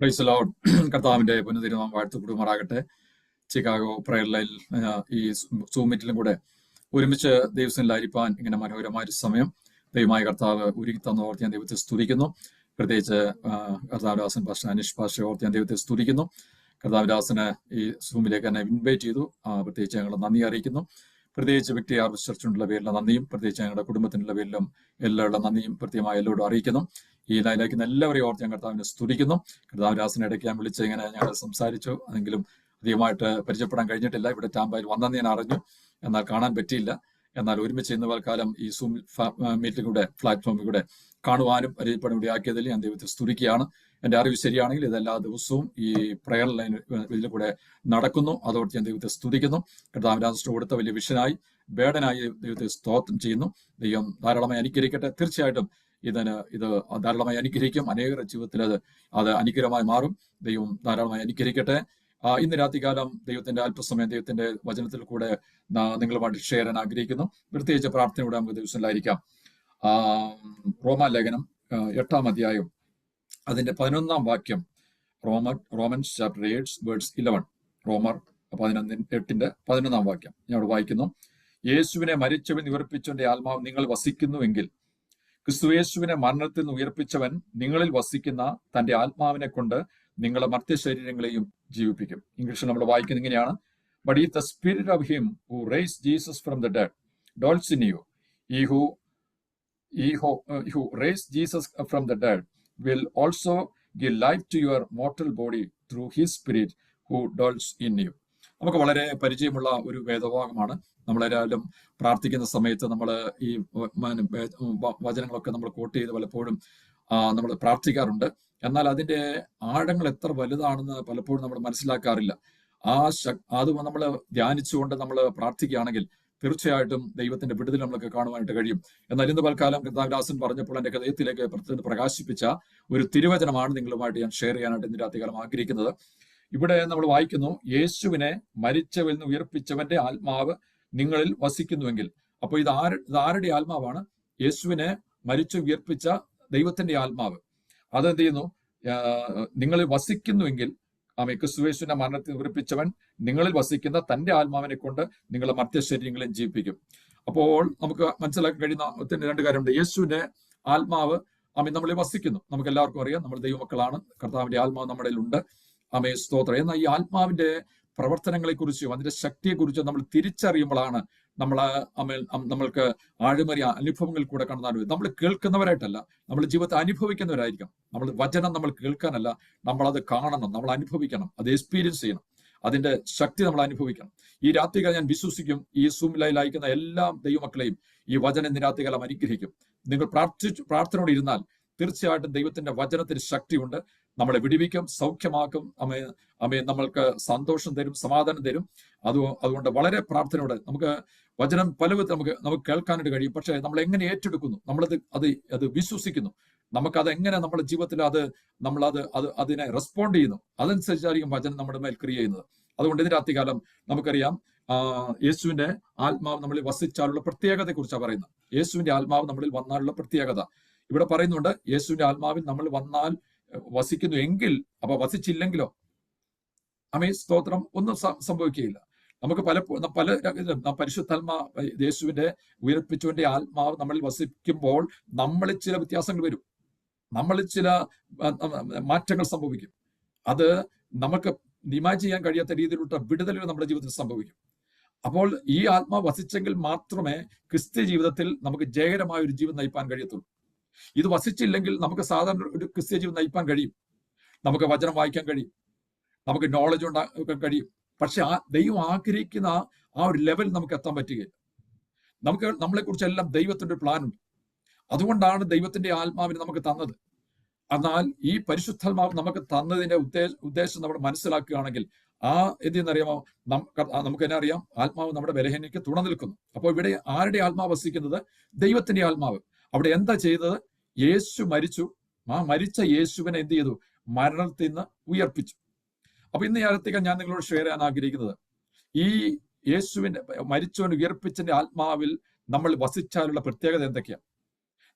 Praise Lord. കർത്താവിന്റെ പുനതിരുനാം വാഴ്ത്തപ്പെടുമാറാകട്ടെ. Chicago prayer ലൈനിൽ ഈ സൂം മീറ്റിലും കൂടെ ഒരുമിച്ച് ദൈവസനിലായിരിക്കാൻ ഇങ്ങനെ മനോഹരമായ ഒരു സമയം ദൈവമായ കർത്താവ് ഒരുക്കി തന്ന ഓർത്ത് ഞാൻ ദൈവത്തെ സ്തുതിക്കുന്നു. പ്രത്യേകിച്ച് കർത്താവദാസൻ പാസ്റ്റർ അനീഷ് പാസ്റ്റർ ഓർത്ത് ഞാൻ ദൈവത്തെ സ്തുതിക്കുന്നു. കർത്താവദാസന് ഈ സൂമിലേക്ക് എന്നെ ഇൻവൈറ്റ് ചെയ്തു. പ്രത്യേകിച്ച് ഞങ്ങൾ നന്ദി അറിയിക്കുന്നു. പ്രത്യേകിച്ച് വ്യക്തി ആർവസ് ചർച്ചിനുള്ള പേരിലുള്ള നന്ദിയും പ്രത്യേകിച്ച് ഞങ്ങളുടെ കുടുംബത്തിനുള്ള പേരിലും എല്ലാവരുടെ നന്ദിയും കൃത്യമായി എല്ലാവരോടും അറിയിക്കുന്നു. ഈ ലൈനിലേക്കുന്ന എല്ലാവരെയും ഓർത്ത് ഞാൻ കർത്താവിനെ സ്തുതിക്കുന്നു. കർത്താവദാസനെ ഇടയ്ക്ക് ഞാൻ വിളിച്ച് ഇങ്ങനെ ഞങ്ങൾ സംസാരിച്ചു, അതെങ്കിലും അധികമായിട്ട് പരിചയപ്പെടാൻ കഴിഞ്ഞിട്ടില്ല. ഇവിടെ ടാമ്പായിൽ വന്നെന്ന് ഞാൻ അറിഞ്ഞു, എന്നാൽ കാണാൻ പറ്റിയില്ല. എന്നാൽ ഒരുമിച്ച് ഇന്ന് തൽക്കാലം ഈ സൂം മീറ്റിൽ കൂടെ പ്ലാറ്റ്ഫോമിൽ കൂടെ കാണുവാനും പരിചയപ്പെടാൻ കൂടി ആക്കിയതിൽ ഞാൻ ദൈവത്തെ സ്തുതിക്കുകയാണ്. എൻ്റെ അറിവ് ശരിയാണെങ്കിൽ ഇതെല്ലാ ദിവസവും ഈ പ്രയർ ലൈൻ ഇതിൽ കൂടെ നടക്കുന്നു. അതോടെ ഞാൻ ദൈവത്തെ സ്തുതിക്കുന്നു. കർത്താവദാസൻ കൊടുത്ത വലിയ വിഷനായി ബേഡനായി ദൈവത്തെ സ്തോത്രം ചെയ്യുന്നു. ദൈവം ധാരാളമായി അനുഗ്രഹിക്കട്ടെ. തീർച്ചയായിട്ടും ഇത് ധാരാളമായി അനുഗ്രഹിക്കും. അനേകരുടെ ജീവിതത്തിൽ അത് അനുഗ്രഹമായി മാറും. ദൈവം ധാരാളമായി അനുഗ്രഹിക്കട്ടെ. ഇന്ന് രാത്രികാലം ദൈവത്തിന്റെ അല്പസമയം ദൈവത്തിന്റെ വചനത്തിൽ കൂടെ നിങ്ങളുമായിട്ട് ഷെയർ ചെയ്യാൻ ആഗ്രഹിക്കുന്നു. പ്രത്യേകിച്ച് പ്രാർത്ഥനയോടെ നമുക്ക് ദിവസങ്ങളിലായിരിക്കാം. റോമാലേഖനം 8-ാം അധ്യായം അതിന്റെ 11-ാം വാക്യം. Romance chapter 8:11. റോമർ 8:11 വാക്യം ഞാൻ അവിടെ വായിക്കുന്നു. യേശുവിനെ മരിച്ചവൻ ഉയർപ്പിച്ചവന്റെ ആത്മാവ് നിങ്ങൾ വസിക്കുന്നുവെങ്കിൽ ക്രിസ്തുയേശുവിനെ മരണത്തിൽ നിന്ന് ഉയർപ്പിച്ചവൻ നിങ്ങളിൽ വസിക്കുന്ന തന്റെ ആത്മാവിനെ കൊണ്ട് നിങ്ങളെ മർത്യശരീരങ്ങളെയും ജീവിപ്പിക്കും. ഇംഗ്ലീഷിൽ നമ്മൾ വായിക്കുന്നത് ഇങ്ങനെയാണ്: But if the spirit of him who raised Jesus from the dead dwells in you, he who raised Jesus from the dead will also give life to your mortal body through his spirit who dwells in you. നമുക്ക് വളരെ പരിചയമുള്ള ഒരു വേദഭാഗമാണ്. നമ്മളെല്ലാവരും പ്രാർത്ഥിക്കുന്ന സമയത്ത് നമ്മൾ ഈ വചനങ്ങളൊക്കെ നമ്മൾ കോട്ട് ചെയ്ത് പലപ്പോഴും നമ്മൾ പ്രാർത്ഥിക്കാറുണ്ട്. എന്നാൽ അതിന്റെ ആഴങ്ങൾ എത്ര വലുതാണെന്ന് പലപ്പോഴും നമ്മൾ മനസ്സിലാക്കാറില്ല. അത് നമ്മൾ ധ്യാനിച്ചുകൊണ്ട് നമ്മൾ പ്രാർത്ഥിക്കുകയാണെങ്കിൽ തീർച്ചയായിട്ടും ദൈവത്തിന്റെ വിടുതൽ നമ്മൾക്ക് കാണുവാനായിട്ട് കഴിയും. എന്നാൽ ഇന്ന് പൽക്കാലം കർത്താവദാസൻ പറഞ്ഞപ്പോൾ എൻ്റെ ഹൃദയത്തിലേക്ക് പ്രകാശിപ്പിച്ച ഒരു തിരുവചനമാണ് നിങ്ങളുമായിട്ട് ഞാൻ ഷെയർ ചെയ്യാനായിട്ട് ഇന്ന് രാത്രികാലം ആഗ്രഹിക്കുന്നത്. ഇവിടെ നമ്മൾ വായിക്കുന്നു, യേശുവിനെ മരിച്ചവരിൽ നിന്ന് ഉയർപ്പിച്ചവന്റെ ആത്മാവ് നിങ്ങളിൽ വസിക്കുന്നുവെങ്കിൽ. അപ്പോൾ ഇത് ആരുടെ ആത്മാവാണ്? യേശുവിനെ മരിച്ചു ഉയർപ്പിച്ച ദൈവത്തിന്റെ ആത്മാവ്. അതെന്ത് ചെയ്യുന്നു? നിങ്ങളിൽ വസിക്കുന്നുവെങ്കിൽ ക്രിസ്തുയേശുവിനെ മരണത്തിൽ ഉയർപ്പിച്ചവൻ നിങ്ങളിൽ വസിക്കുന്ന തന്റെ ആത്മാവിനെ കൊണ്ട് നിങ്ങളെ മർത്യശരീരങ്ങളെ ജീവിപ്പിക്കും. അപ്പോൾ നമുക്ക് മനസ്സിലാക്കാൻ കഴിയുന്ന രണ്ട് കാര്യമുണ്ട്. യേശുവിന്റെ ആത്മാവ് നമ്മളിൽ വസിക്കുന്നു. നമുക്ക് എല്ലാവർക്കും അറിയാം, നമ്മൾ ദൈവമക്കളാണ്. കർത്താവിന്റെ ആത്മാവ് നമ്മുടെ ഉണ്ട്. സ്തോത്രം. എന്നാൽ ഈ ആത്മാവിന്റെ പ്രവർത്തനങ്ങളെ കുറിച്ചും അതിന്റെ ശക്തിയെക്കുറിച്ചും നമ്മൾ തിരിച്ചറിയുമ്പോഴാണ് നമ്മൾക്ക് ആഴമേറിയ അനുഭവങ്ങളിൽ കൂടെ കടന്നു. നമ്മൾ കേൾക്കുന്നവരായിട്ടല്ല, നമ്മൾ ജീവിതത്തെ അനുഭവിക്കുന്നവരായിരിക്കണം. നമ്മൾ വചനം നമ്മൾ കേൾക്കാനല്ല, നമ്മളത് കാണണം, നമ്മൾ അനുഭവിക്കണം, അത് എക്സ്പീരിയൻസ് ചെയ്യണം. അതിന്റെ ശക്തി നമ്മൾ അനുഭവിക്കണം. ഈ രാത്രികാലം ഞാൻ വിശ്വസിക്കും, ഈ സൂമിലായി അയക്കുന്ന എല്ലാ ദൈവമക്കളെയും ഈ വചനം ഇന്ന് രാത്രികാലം അനുഗ്രഹിക്കും. നിങ്ങൾ പ്രാർത്ഥനയോടെ ഇരുന്നാൽ തീർച്ചയായിട്ടും ദൈവത്തിന്റെ വചനത്തിന് ശക്തിയുണ്ട്. നമ്മളെ വിടിവിക്കും, സൗഖ്യമാക്കും. നമ്മൾക്ക് സന്തോഷം തരും, സമാധാനം തരും. അതുകൊണ്ട് വളരെ പ്രാർത്ഥനയോടെ നമുക്ക് വചനം പലവിധത്തിൽ നമുക്ക് കേൾക്കാനായിട്ട് കഴിയും. പക്ഷെ നമ്മൾ എങ്ങനെ ഏറ്റെടുക്കുന്നു, അത് വിശ്വസിക്കുന്നു, നമുക്കത് എങ്ങനെ നമ്മുടെ ജീവിതത്തിൽ അതിനെ റെസ്പോണ്ട് ചെയ്യുന്നു, അതനുസരിച്ചായിരിക്കും വചനം നമ്മുടെ മേൽ ക്രിയ ചെയ്യുന്നത്. അതുകൊണ്ട് ഇതിന് രാത്രികാലം നമുക്കറിയാം, യേശുവിന്റെ ആത്മാവ് നമ്മളിൽ വസിച്ചാലുള്ള പ്രത്യേകതയെ കുറിച്ചാണ് പറയുന്നത്. യേശുവിന്റെ ആത്മാവ് നമ്മളിൽ വന്നാലുള്ള പ്രത്യേകത ഇവിടെ പറയുന്നുണ്ട്. യേശുവിന്റെ ആത്മാവിൽ നമ്മൾ വന്നാൽ വസിക്കുന്നു എങ്കിൽ, അപ്പൊ വസിച്ചില്ലെങ്കിലോ സ്തോത്രം ഒന്നും സംഭവിക്കുകയില്ല. നമുക്ക് പല പരിശുദ്ധാത്മാ യേശുവിന്റെ ഉയർപ്പിച്ചവന്റെ ആത്മാവ് നമ്മളിൽ വസിക്കുമ്പോൾ നമ്മളിൽ ചില വ്യത്യാസങ്ങൾ വരും, നമ്മളിൽ ചില മാറ്റങ്ങൾ സംഭവിക്കും. അത് നമുക്ക് ഇമാജിൻ ചെയ്യാൻ കഴിയാത്ത രീതിയിലുള്ള വിടുതലുകൾ നമ്മുടെ ജീവിതത്തിൽ സംഭവിക്കും. അപ്പോൾ ഈ ആത്മാവ് വസിച്ചെങ്കിൽ മാത്രമേ ക്രിസ്ത്യ ജീവിതത്തിൽ നമുക്ക് ജയകരമായ ഒരു ജീവിതം നയിപ്പാൻ കഴിയത്തുള്ളൂ. ഇത് വസിച്ചില്ലെങ്കിൽ നമുക്ക് സാധാരണ ഒരു ക്രിസ്ത്യ ജീവിതം നയിപ്പാൻ കഴിയും. നമുക്ക് വചനം വായിക്കാൻ കഴിയും, നമുക്ക് നോളജ് ഉണ്ടാക്കാൻ കഴിയും. പക്ഷെ ദൈവം ആഗ്രഹിക്കുന്ന ആ ഒരു ലെവൽ നമുക്ക് എത്താൻ പറ്റുകയില്ല. നമ്മളെക്കുറിച്ച് എല്ലാം ദൈവത്തിന്റെ പ്ലാൻ ഉണ്ട്. അതുകൊണ്ടാണ് ദൈവത്തിന്റെ ആത്മാവിനെ നമുക്ക് തന്നത്. എന്നാൽ ഈ പരിശുദ്ധാത്മാവ് നമുക്ക് തന്നതിന്റെ ഉദ്ദേശം നമ്മൾ മനസ്സിലാക്കുകയാണെങ്കിൽ എന്തെന്നറിയാമോ, നമുക്ക് തന്നെ അറിയാം, ആത്മാവ് നമ്മുടെ ബലഹീനതയ്ക്ക് തുണ നിൽക്കുന്നു. അപ്പോൾ ഇവിടെ ആരുടെ ആത്മാവ് വസിക്കുന്നത്? ദൈവത്തിന്റെ ആത്മാവ്. അവിടെ എന്താ ചെയ്തത്? യേശു മരിച്ചു. മരിച്ച യേശുവിനെ എന്ത് ചെയ്തു? മരണത്തിൽ നിന്ന് ഉയർപ്പിച്ചു. അപ്പൊ ഇന്ന് നേരത്തേക്ക് ഞാൻ നിങ്ങളോട് ഷെയർ ചെയ്യാൻ ആഗ്രഹിക്കുന്നത്, ഈ യേശുവിന്റെ മരിച്ചവൻ ഉയർപ്പിച്ചതിന്റെ ആത്മാവിൽ നമ്മൾ വസിച്ചാലുള്ള പ്രത്യേകത എന്തൊക്കെയാണ്,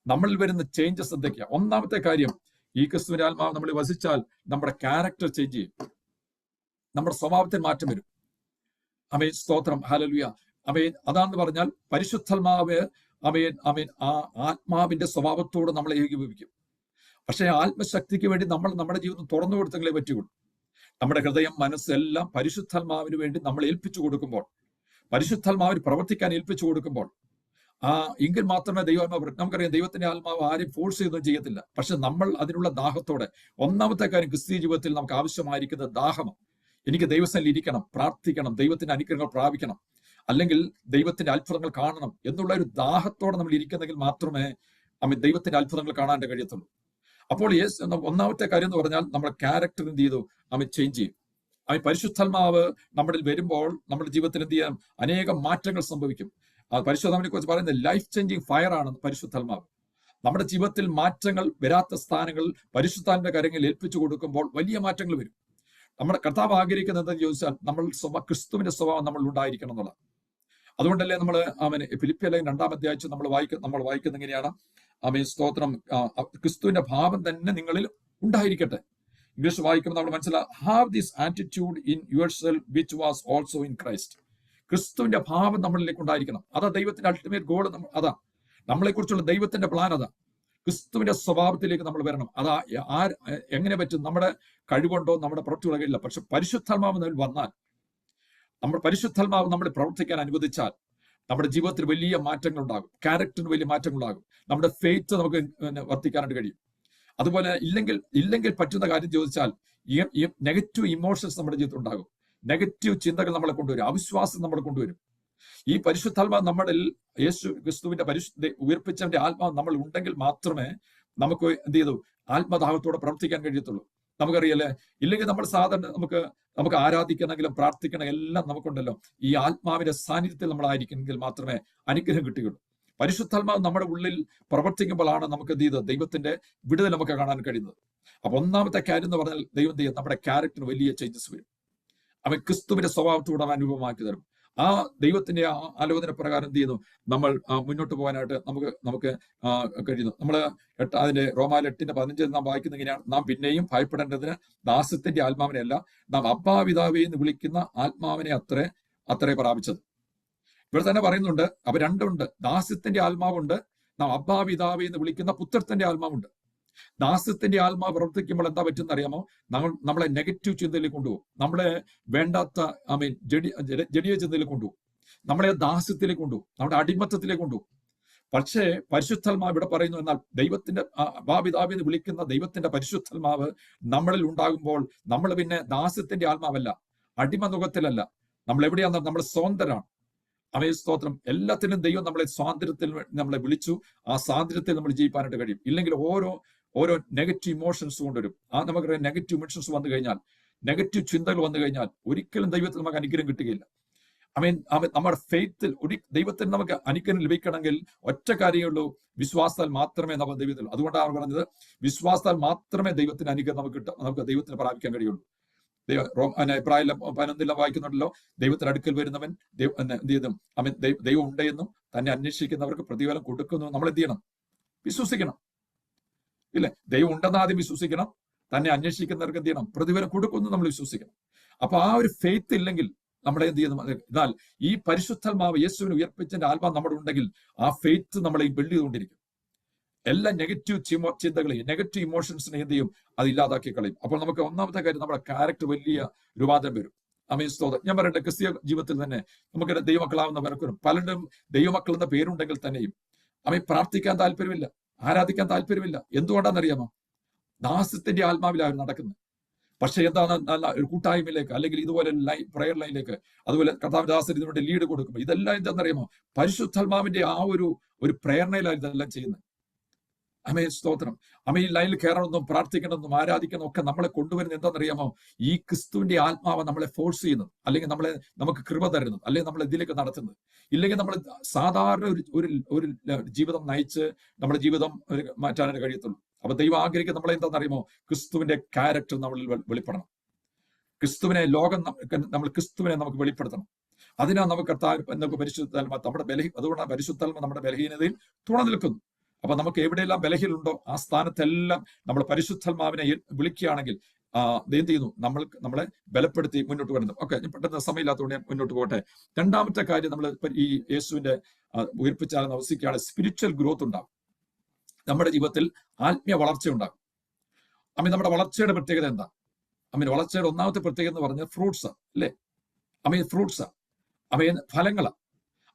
നമ്മളിൽ വരുന്ന ചേഞ്ചസ് എന്തൊക്കെയാണ്. ഒന്നാമത്തെ കാര്യം, ഈ ക്രിസ്തുവിന്റെ ആത്മാവ് നമ്മൾ വസിച്ചാൽ നമ്മുടെ ക്യാരക്ടർ ചേഞ്ച് ചെയ്യും, നമ്മുടെ സ്വഭാവത്തിൽ മാറ്റം വരും. അമേൻ, സ്തോത്രം, ഹല്ലേലൂയ. അമേൻ. അതാണെന്ന് പറഞ്ഞാൽ പരിശുദ്ധാത്മാവ് അമേൻ അമേൻ ആ ആത്മാവിന്റെ സ്വഭാവത്തോട് നമ്മളെ ഏകീഭവിക്കും. പക്ഷേ ആത്മശക്തിക്ക് വേണ്ടി നമ്മൾ നമ്മുടെ ജീവിതം തുറന്നു കൊടുത്തെങ്കിലേ പറ്റുകയുള്ളൂ. നമ്മുടെ ഹൃദയം, മനസ്സ് എല്ലാം പരിശുദ്ധാത്മാവിന് വേണ്ടി നമ്മൾ ഏൽപ്പിച്ചു കൊടുക്കുമ്പോൾ, പരിശുദ്ധാത്മാവിന് പ്രവർത്തിക്കാൻ ഏൽപ്പിച്ചു കൊടുക്കുമ്പോൾ എങ്കിൽ മാത്രമേ ദൈവാത്മാവ്, നമുക്കറിയാം ദൈവത്തിന്റെ ആത്മാവ് ആരെയും ഫോഴ്സ് ചെയ്തൊന്നും ചെയ്യത്തില്ല. പക്ഷെ നമ്മൾ അതിനുള്ള ദാഹത്തോടെ, ഒന്നാമത്തെ കാര്യം ക്രിസ്തീയ ജീവിതത്തിൽ നമുക്ക് ആവശ്യമായിരിക്കുന്നത് ദാഹമാണ്. എനിക്ക് ദൈവസന്നിധിയിൽ ഇരിക്കണം, പ്രാർത്ഥിക്കണം, ദൈവത്തിന്റെ അനുഗ്രഹങ്ങൾ പ്രാപിക്കണം, അല്ലെങ്കിൽ ദൈവത്തിന്റെ അത്ഭുതങ്ങൾ കാണണം എന്നുള്ള ഒരു ദാഹത്തോടെ നമ്മൾ ഇരിക്കുന്നെങ്കിൽ മാത്രമേ ദൈവത്തിന്റെ അത്ഭുതങ്ങൾ കാണാൻ കഴിയത്തുള്ളൂ. അപ്പോൾ ഒന്നാമത്തെ കാര്യം എന്ന് പറഞ്ഞാൽ നമ്മുടെ ക്യാരക്ടർ എന്ത് ചെയ്തു, ചേഞ്ച് ചെയ്യും. പരിശുദ്ധാത്മാവ് നമ്മളിൽ വരുമ്പോൾ നമ്മുടെ ജീവിതത്തിൽ എന്ത് ചെയ്യാം, അനേകം മാറ്റങ്ങൾ സംഭവിക്കും. പരിശുദ്ധാത്മാവിനെ കുറിച്ച് പറയുന്നത് ലൈഫ് ചേഞ്ചിങ് ഫയർ ആണ് പരിശുദ്ധാത്മാവ്. നമ്മുടെ ജീവിതത്തിൽ മാറ്റങ്ങൾ വരാത്ത സ്ഥാനങ്ങൾ പരിശുദ്ധാത്മാവിന്റെ കാര്യങ്ങളിൽ ഏൽപ്പിച്ചു കൊടുക്കുമ്പോൾ വലിയ മാറ്റങ്ങൾ വരും. നമ്മുടെ കർത്താവ് ആഗ്രഹിക്കുന്നത് എന്താണെന്ന് ചോദിച്ചാൽ നമ്മൾ ക്രിസ്തുവിന്റെ സ്വഭാവം നമ്മൾ ഉണ്ടായിരിക്കണം എന്നുള്ളത്. അതുകൊണ്ടല്ലേ നമ്മൾ ഫിലിപ്പിയ ലേഖനം 2-ാം അധ്യായം നമ്മൾ വായിക്കുന്ന എങ്ങനെയാണ്, സ്തോത്രം, ക്രിസ്തുവിന്റെ ഭാവം തന്നെ നിങ്ങളിൽ ഉണ്ടായിരിക്കട്ടെ. ഇംഗ്ലീഷ് വായിക്കുമ്പോൾ നമ്മൾ മനസ്സിലാക്കാം, have this attitude in your self which was also in Christ. ക്രിസ്തുവിന്റെ ഭാവം നമ്മളിലേക്ക് ഉണ്ടായിരിക്കണം. അതാ ദൈവത്തിന്റെ അൾട്ടിമേറ്റ് ഗോൾ. അതാ നമ്മളെ കുറിച്ചുള്ള ദൈവത്തിന്റെ പ്ലാൻ. അതാ ക്രിസ്തുവിന്റെ സ്വഭാവത്തിലേക്ക് നമ്മൾ വരണം. അതാ എങ്ങനെ പറ്റും? നമ്മുടെ കഴിവുണ്ടോ, നമ്മുടെ പ്രവൃത്തികളോ ഇല്ല. പക്ഷെ പരിശുദ്ധാത്മാവ് നമ്മൾ വന്നാൽ, നമ്മുടെ പരിശുദ്ധാത്മാവ് നമ്മളെ പ്രവർത്തിക്കാൻ അനുവദിച്ചാൽ നമ്മുടെ ജീവിതത്തിൽ വലിയ മാറ്റങ്ങൾ ഉണ്ടാകും, ക്യാരക്ടറിന് വലിയ മാറ്റങ്ങൾ ഉണ്ടാകും, നമ്മുടെ ഫെയ്ത്ത് നമുക്ക് വർദ്ധിക്കാനായിട്ട് കഴിയും. അതുപോലെ ഇല്ലെങ്കിൽ പറ്റുന്ന കാര്യം ചോദിച്ചാൽ ഈ നെഗറ്റീവ് ഇമോഷൻസ് നമ്മുടെ ജീവിതത്തിൽ ഉണ്ടാകും, നെഗറ്റീവ് ചിന്തകൾ നമ്മളെ കൊണ്ടുവരും, അവിശ്വാസം നമ്മളെ കൊണ്ടുവരും. ഈ പരിശുദ്ധാത്മാവ് നമ്മളിൽ, യേശു ക്രിസ്തുവിന്റെ ഉയർപ്പിച്ചവന്റെ ആത്മാവ് നമ്മൾ ഉണ്ടെങ്കിൽ മാത്രമേ നമുക്ക് എന്ത് ചെയ്തു ആത്മദാഹത്തോടെ പ്രവർത്തിക്കാൻ കഴിയത്തുള്ളൂ. നമുക്കറിയല്ലേ, ഇല്ലെങ്കിൽ നമ്മൾ സാധാരണ നമുക്ക് ആരാധിക്കണമെങ്കിലും പ്രാർത്ഥിക്കണം എല്ലാം നമുക്കുണ്ടല്ലോ. ഈ ആത്മാവിന്റെ സാന്നിധ്യത്തിൽ നമ്മളായിരിക്കുമെങ്കിൽ മാത്രമേ അനുഗ്രഹം കിട്ടുകയുള്ളൂ. പരിശുദ്ധാത്മാവ് നമ്മുടെ ഉള്ളിൽ പ്രവർത്തിക്കുമ്പോഴാണ് നമുക്ക് എന്ത് ചെയ്തത് ദൈവത്തിന്റെ വിടുതൽ നമുക്ക് കാണാൻ കഴിയുന്നത്. അപ്പൊ ഒന്നാമത്തെ കാര്യം എന്ന് പറഞ്ഞാൽ ദൈവം എന്ത് ചെയ്യും, നമ്മുടെ ക്യാരക്ടർ വലിയ ചേഞ്ചസ് വരും. അവൻ ക്രിസ്തുവിന്റെ സ്വഭാവത്തോടെ അനുഭവമാക്കി തരും. ആ ദൈവത്തിന്റെ ആലോചന പ്രകാരം എന്ത് ചെയ്യുന്നു, നമ്മൾ മുന്നോട്ട് പോകാനായിട്ട് നമുക്ക് കഴിയുന്നു. നമ്മൾ അതിന്റെ റോമാ 8:15 നാം വായിക്കുന്ന ഇങ്ങനെയാണ്, നാം പിന്നെയും ഭയപ്പെടേണ്ടതിന് ദാസ്യത്തിന്റെ ആത്മാവിനെ അല്ല, നാം അബ്ബാ പിതാവേ എന്ന് വിളിക്കുന്ന ആത്മാവിനെ അത്രേ പ്രാപിച്ചത്. ഇവിടെ തന്നെ പറയുന്നുണ്ട്, അപ്പൊ രണ്ടുണ്ട്, ദാസ്യത്തിന്റെ ആത്മാവുണ്ട്, നാം അബ്ബാ പിതാവേ എന്ന് വിളിക്കുന്ന പുത്രത്തിന്റെ ആത്മാവുണ്ട്. ദാസ്യത്തിന്റെ ആത്മാവ് പ്രവർത്തിക്കുമ്പോൾ എന്താ പറ്റുന്ന അറിയാമോ, നമ്മളെ നെഗറ്റീവ് ചിന്തയിലേക്ക് കൊണ്ടുപോകും, നമ്മളെ വേണ്ടാത്ത ജഡീയ ചിന്തയിലേക്ക് കൊണ്ടുപോകും, നമ്മളെ ദാസ്യത്തിലേക്ക് കൊണ്ടുപോകും, നമ്മുടെ അടിമത്തത്തിലേക്ക് കൊണ്ടുപോകും. പക്ഷേ പരിശുദ്ധാത്മാവ് ഇവിടെ പറയുന്നു, എന്നാൽ ദൈവത്തിന്റെ പിതാവേ എന്ന് വിളിക്കുന്ന ദൈവത്തിന്റെ പരിശുദ്ധാത്മാവ് നമ്മളിൽ ഉണ്ടാകുമ്പോൾ നമ്മൾ പിന്നെ ദാസ്യത്തിന്റെ ആത്മാവല്ല, അടിമനുഖത്തിലല്ല, നമ്മൾ എവിടെയാണെന്ന് നമ്മൾ സ്വതന്ത്രരാണ്. സ്തോത്രം. എല്ലാത്തിനും ദൈവം നമ്മളെ സ്വാതന്ത്ര്യത്തിൽ നമ്മളെ വിളിച്ചു. ആ സ്വാതന്ത്ര്യത്തിൽ നമ്മൾ ജീവിക്കാനായിട്ട് കഴിയും. ഇല്ലെങ്കിൽ ഓരോ നെഗറ്റീവ് ഇമോഷൻസ് കൊണ്ടുവരും. നമുക്കറിയാം, നെഗറ്റീവ് ഇമോഷൻസ് വന്നു കഴിഞ്ഞാൽ, നെഗറ്റീവ് ചിന്തകൾ വന്നു കഴിഞ്ഞാൽ ഒരിക്കലും ദൈവത്തിൽ നമുക്ക് അനുഗ്രഹം കിട്ടുകയില്ല. നമ്മുടെ ഫെയ്ത്തിൽ ദൈവത്തിന് നമുക്ക് അനുഗ്രഹം ലഭിക്കണമെങ്കിൽ ഒറ്റ കാര്യമുള്ളൂ, വിശ്വാസത്താൽ മാത്രമേ നമുക്ക് ദൈവത്തിൽ. അതുകൊണ്ടാണ് പറഞ്ഞത്, വിശ്വാസത്താൽ മാത്രമേ ദൈവത്തിന് അനുഗ്രഹം നമുക്ക് ദൈവത്തിന് പ്രാപിക്കാൻ കഴിയുള്ളൂ. ഇബ്രാഹിം 11 വായിക്കുന്നുണ്ടല്ലോ, ദൈവത്തിന് അടുക്കൽ വരുന്നവൻ എന്ത് ചെയ്തും ദൈവം ഉണ്ടെന്നും തന്നെ അന്വേഷിക്കുന്നവർക്ക് പ്രതിഫലം കൊടുക്കുന്നു. നമ്മൾ എന്ത് ചെയ്യണം? വിശ്വസിക്കണം. ഇല്ലേ? ദൈവം ഉണ്ടെന്ന് ആദ്യം വിശ്വസിക്കണം, തന്നെ അന്വേഷിക്കുന്നവർക്ക് എന്ത് ചെയ്യണം? പ്രതിഫലം കൊടുക്കുന്നു നമ്മൾ വിശ്വസിക്കണം. അപ്പൊ ആ ഒരു ഫെയ്ത്ത് ഇല്ലെങ്കിൽ നമ്മളെ എന്ത് ചെയ്യുന്നു? എന്നാൽ ഈ പരിശുദ്ധാത്മാവ്, യേശുവിനെ ഉയർപ്പിച്ചതിന്റെ ആത്മാവ് നമ്മുടെ ഉണ്ടെങ്കിൽ ആ ഫെയ്ത്ത് നമ്മളെ ബിൽഡ് ചെയ്തുകൊണ്ടിരിക്കും. എല്ലാ നെഗറ്റീവ് ചിന്തകളെയും നെഗറ്റീവ് ഇമോഷൻസിനെ എന്ത് ചെയ്യും? അത് ഇല്ലാതാക്കി കളയും. അപ്പോൾ നമുക്ക് ഒന്നാമത്തെ കാര്യം, നമ്മുടെ ക്യാരക്ടർ വലിയ രൂപാന്തരം വരും. സ്തോത്രം. ഞാൻ പറയട്ടെ, ക്രിസ്തീയ ജീവിതത്തിൽ തന്നെ നമുക്ക് ദൈവമക്കളാവുന്നവർക്കും പലരും ദൈവമക്കൾ എന്ന പേരുണ്ടെങ്കിൽ തന്നെയും പ്രാർത്ഥിക്കാൻ താല്പര്യമില്ല, ആരാധിക്കാൻ താല്പര്യമില്ല. എന്തുകൊണ്ടാണെന്നറിയാമോ? ദാസ്യത്തിന്റെ ആത്മാവിലാണ് നടക്കുന്നത്. പക്ഷെ എന്താണ്, നല്ല ഒരു കൂട്ടായ്മയിലേക്ക് അല്ലെങ്കിൽ ഇതുപോലെ പ്രയർ ലൈനിലേക്ക്, അതുപോലെ കർത്താവിന്റെ ഇതിനുവേണ്ടി ലീഡ് കൊടുക്കുമ്പോൾ ഇതെല്ലാം എന്താണെന്നറിയാമോ? പരിശുദ്ധാത്മാവിന്റെ ആ ഒരു പ്രേരണയിലാണ് ഇതെല്ലാം ചെയ്യുന്നത്. സ്തോത്രം. ഈ ലൈനിൽ കയറണമെന്നും പ്രാർത്ഥിക്കണമെന്നും ആരാധിക്കണം ഒക്കെ നമ്മളെ കൊണ്ടുവരുന്നത് എന്താണെന്നറിയാമോ? ഈ ക്രിസ്തുവിന്റെ ആത്മാവ് നമ്മളെ ഫോഴ്സ് ചെയ്യുന്നത്, അല്ലെങ്കിൽ നമുക്ക് കൃപ തരുന്നത്, അല്ലെങ്കിൽ നമ്മളെ ഇതിലേക്ക് നടത്തുന്നത്. ഇല്ലെങ്കിൽ നമ്മൾ സാധാരണ ഒരു ജീവിതം നയിച്ച് നമ്മുടെ ജീവിതം മാറ്റാനായിട്ട് കഴിയത്തുള്ളൂ. അപ്പൊ ദൈവം ആഗ്രഹിക്കുന്നത് നമ്മളെ എന്താണെന്നറിയാമോ? ക്രിസ്തുവിന്റെ ക്യാരക്ടർ നമ്മളിൽ വെളിപ്പെടണം. ക്രിസ്തുവിനെ നമുക്ക് വെളിപ്പെടുത്തണം. അതിനാ നമുക്ക് പരിശുദ്ധാത്മ നമ്മുടെ അതുകൊണ്ടാണ് പരിശുദ്ധാത്മ നമ്മുടെ ബലഹീനതയിൽ തുണ നിൽക്കുന്നു. അപ്പൊ നമുക്ക് എവിടെയെല്ലാം ബലഹീനമുണ്ടോ ആ സ്ഥാനത്തെല്ലാം നമ്മൾ പരിശുദ്ധാത്മാവിനെ വിളിക്കുകയാണെങ്കിൽ എന്ത് ചെയ്യുന്നു, നമ്മളെ ബലപ്പെടുത്തി മുന്നോട്ട് വരുന്നു. ഓക്കെ, പെട്ടെന്ന് സമയമില്ലാത്തതുകൊണ്ട് ഞാൻ മുന്നോട്ട് പോകട്ടെ. രണ്ടാമത്തെ കാര്യം, നമ്മൾ ഈ യേശുവിന്റെ ഉയർപ്പിച്ചാൽ അവസിക്കുകയാണ്, സ്പിരിച്വൽ ഗ്രോത്ത് ഉണ്ടാകും. നമ്മുടെ ജീവിതത്തിൽ ആത്മീയ വളർച്ച ഉണ്ടാകും. നമ്മുടെ വളർച്ചയുടെ പ്രത്യേകത എന്താ? വളർച്ചയുടെ ഒന്നാമത്തെ പ്രത്യേകത എന്ന് പറഞ്ഞാൽ ഫ്രൂട്ട്സ് അല്ലേ? ഫ്രൂട്ട്സ് ഫലങ്ങളാ.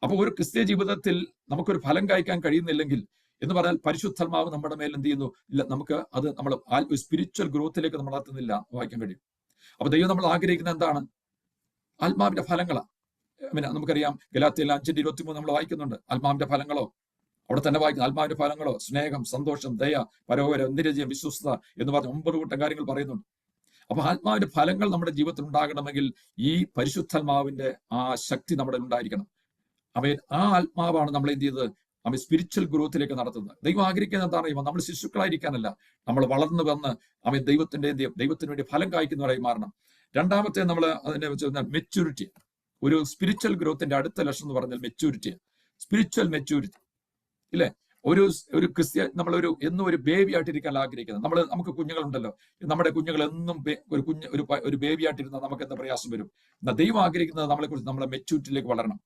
അപ്പൊ ഒരു ക്രിസ്തീയ ജീവിതത്തിൽ നമുക്കൊരു ഫലം കായ്ക്കാൻ കഴിയുന്നില്ലെങ്കിൽ എന്ന് പറഞ്ഞാൽ പരിശുദ്ധാത്മാവ് നമ്മുടെ മേൽ എന്ത് ചെയ്യുന്നു? ഇല്ല, നമുക്ക് അത് നമ്മൾ സ്പിരിച്വൽ ഗ്രോത്തിലേക്ക് നമ്മൾ നടത്തുന്നില്ല വായിക്കാൻ കഴിയും. അപ്പൊ ദൈവം നമ്മൾ ആഗ്രഹിക്കുന്നത് എന്താണ്? ആത്മാവിന്റെ ഫലങ്ങളാ. നമുക്കറിയാം ഗലാത്യയിൽ 5:23 നമ്മൾ വായിക്കുന്നുണ്ട്. ആത്മാവിന്റെ ഫലങ്ങളോ, അവിടെ തന്നെ വായിക്കുന്ന ആത്മാവിന്റെ ഫലങ്ങളോ, സ്നേഹം, സന്തോഷം, ദയ, പരോപരം, എന്തിരജയം, വിശ്വസ്തത എന്ന് പറഞ്ഞ 9 കൂട്ടം കാര്യങ്ങൾ പറയുന്നുണ്ട്. അപ്പൊ ആത്മാവിന്റെ ഫലങ്ങൾ നമ്മുടെ ജീവിതത്തിൽ ഉണ്ടാകണമെങ്കിൽ ഈ പരിശുദ്ധാത്മാവിന്റെ ആ ശക്തി നമ്മുടെ ഉണ്ടായിരിക്കണം. ആ ആത്മാവാണ് നമ്മൾ എന്ത് ചെയ്തത്? സ്പിരിച്വൽ ഗ്രോത്തിലേക്ക് നടത്തുന്നത്. ദൈവം ആഗ്രഹിക്കുന്നത് എന്താണ്? നമ്മൾ ശിശുക്കളായിരിക്കാനല്ല, നമ്മൾ വളർന്നു വന്ന് ദൈവത്തിന് വേണ്ടി ഫലം കായ്ക്കുന്നവരായി മാറണം. രണ്ടാമത്തെ നമ്മൾ അതിനെ വെച്ച് മെച്യൂരിറ്റി. ഒരു സ്പിരിച്വൽ ഗ്രോത്തിന്റെ അടുത്ത ലക്ഷ്യം എന്ന് പറഞ്ഞാൽ മെച്യൂരിറ്റി, സ്പിരിച്വൽ മെച്യൂരിറ്റി ഇല്ലേ? ഒരു ക്രിസ്ത്യൻ എന്നും ഒരു ബേബി ആയിട്ടിരിക്കാൻ ആഗ്രഹിക്കുന്നത്. നമുക്ക് കുഞ്ഞുങ്ങളുണ്ടല്ലോ, നമ്മുടെ കുഞ്ഞുങ്ങൾ എന്നും ഒരു ബേബി ആയിട്ടിരുന്നാൽ നമുക്ക് എന്താ പ്രയാസം വരും? ദൈവം ആഗ്രഹിക്കുന്നത് നമ്മളെ മെച്യൂരിറ്റിയിലേക്ക് വളരണം.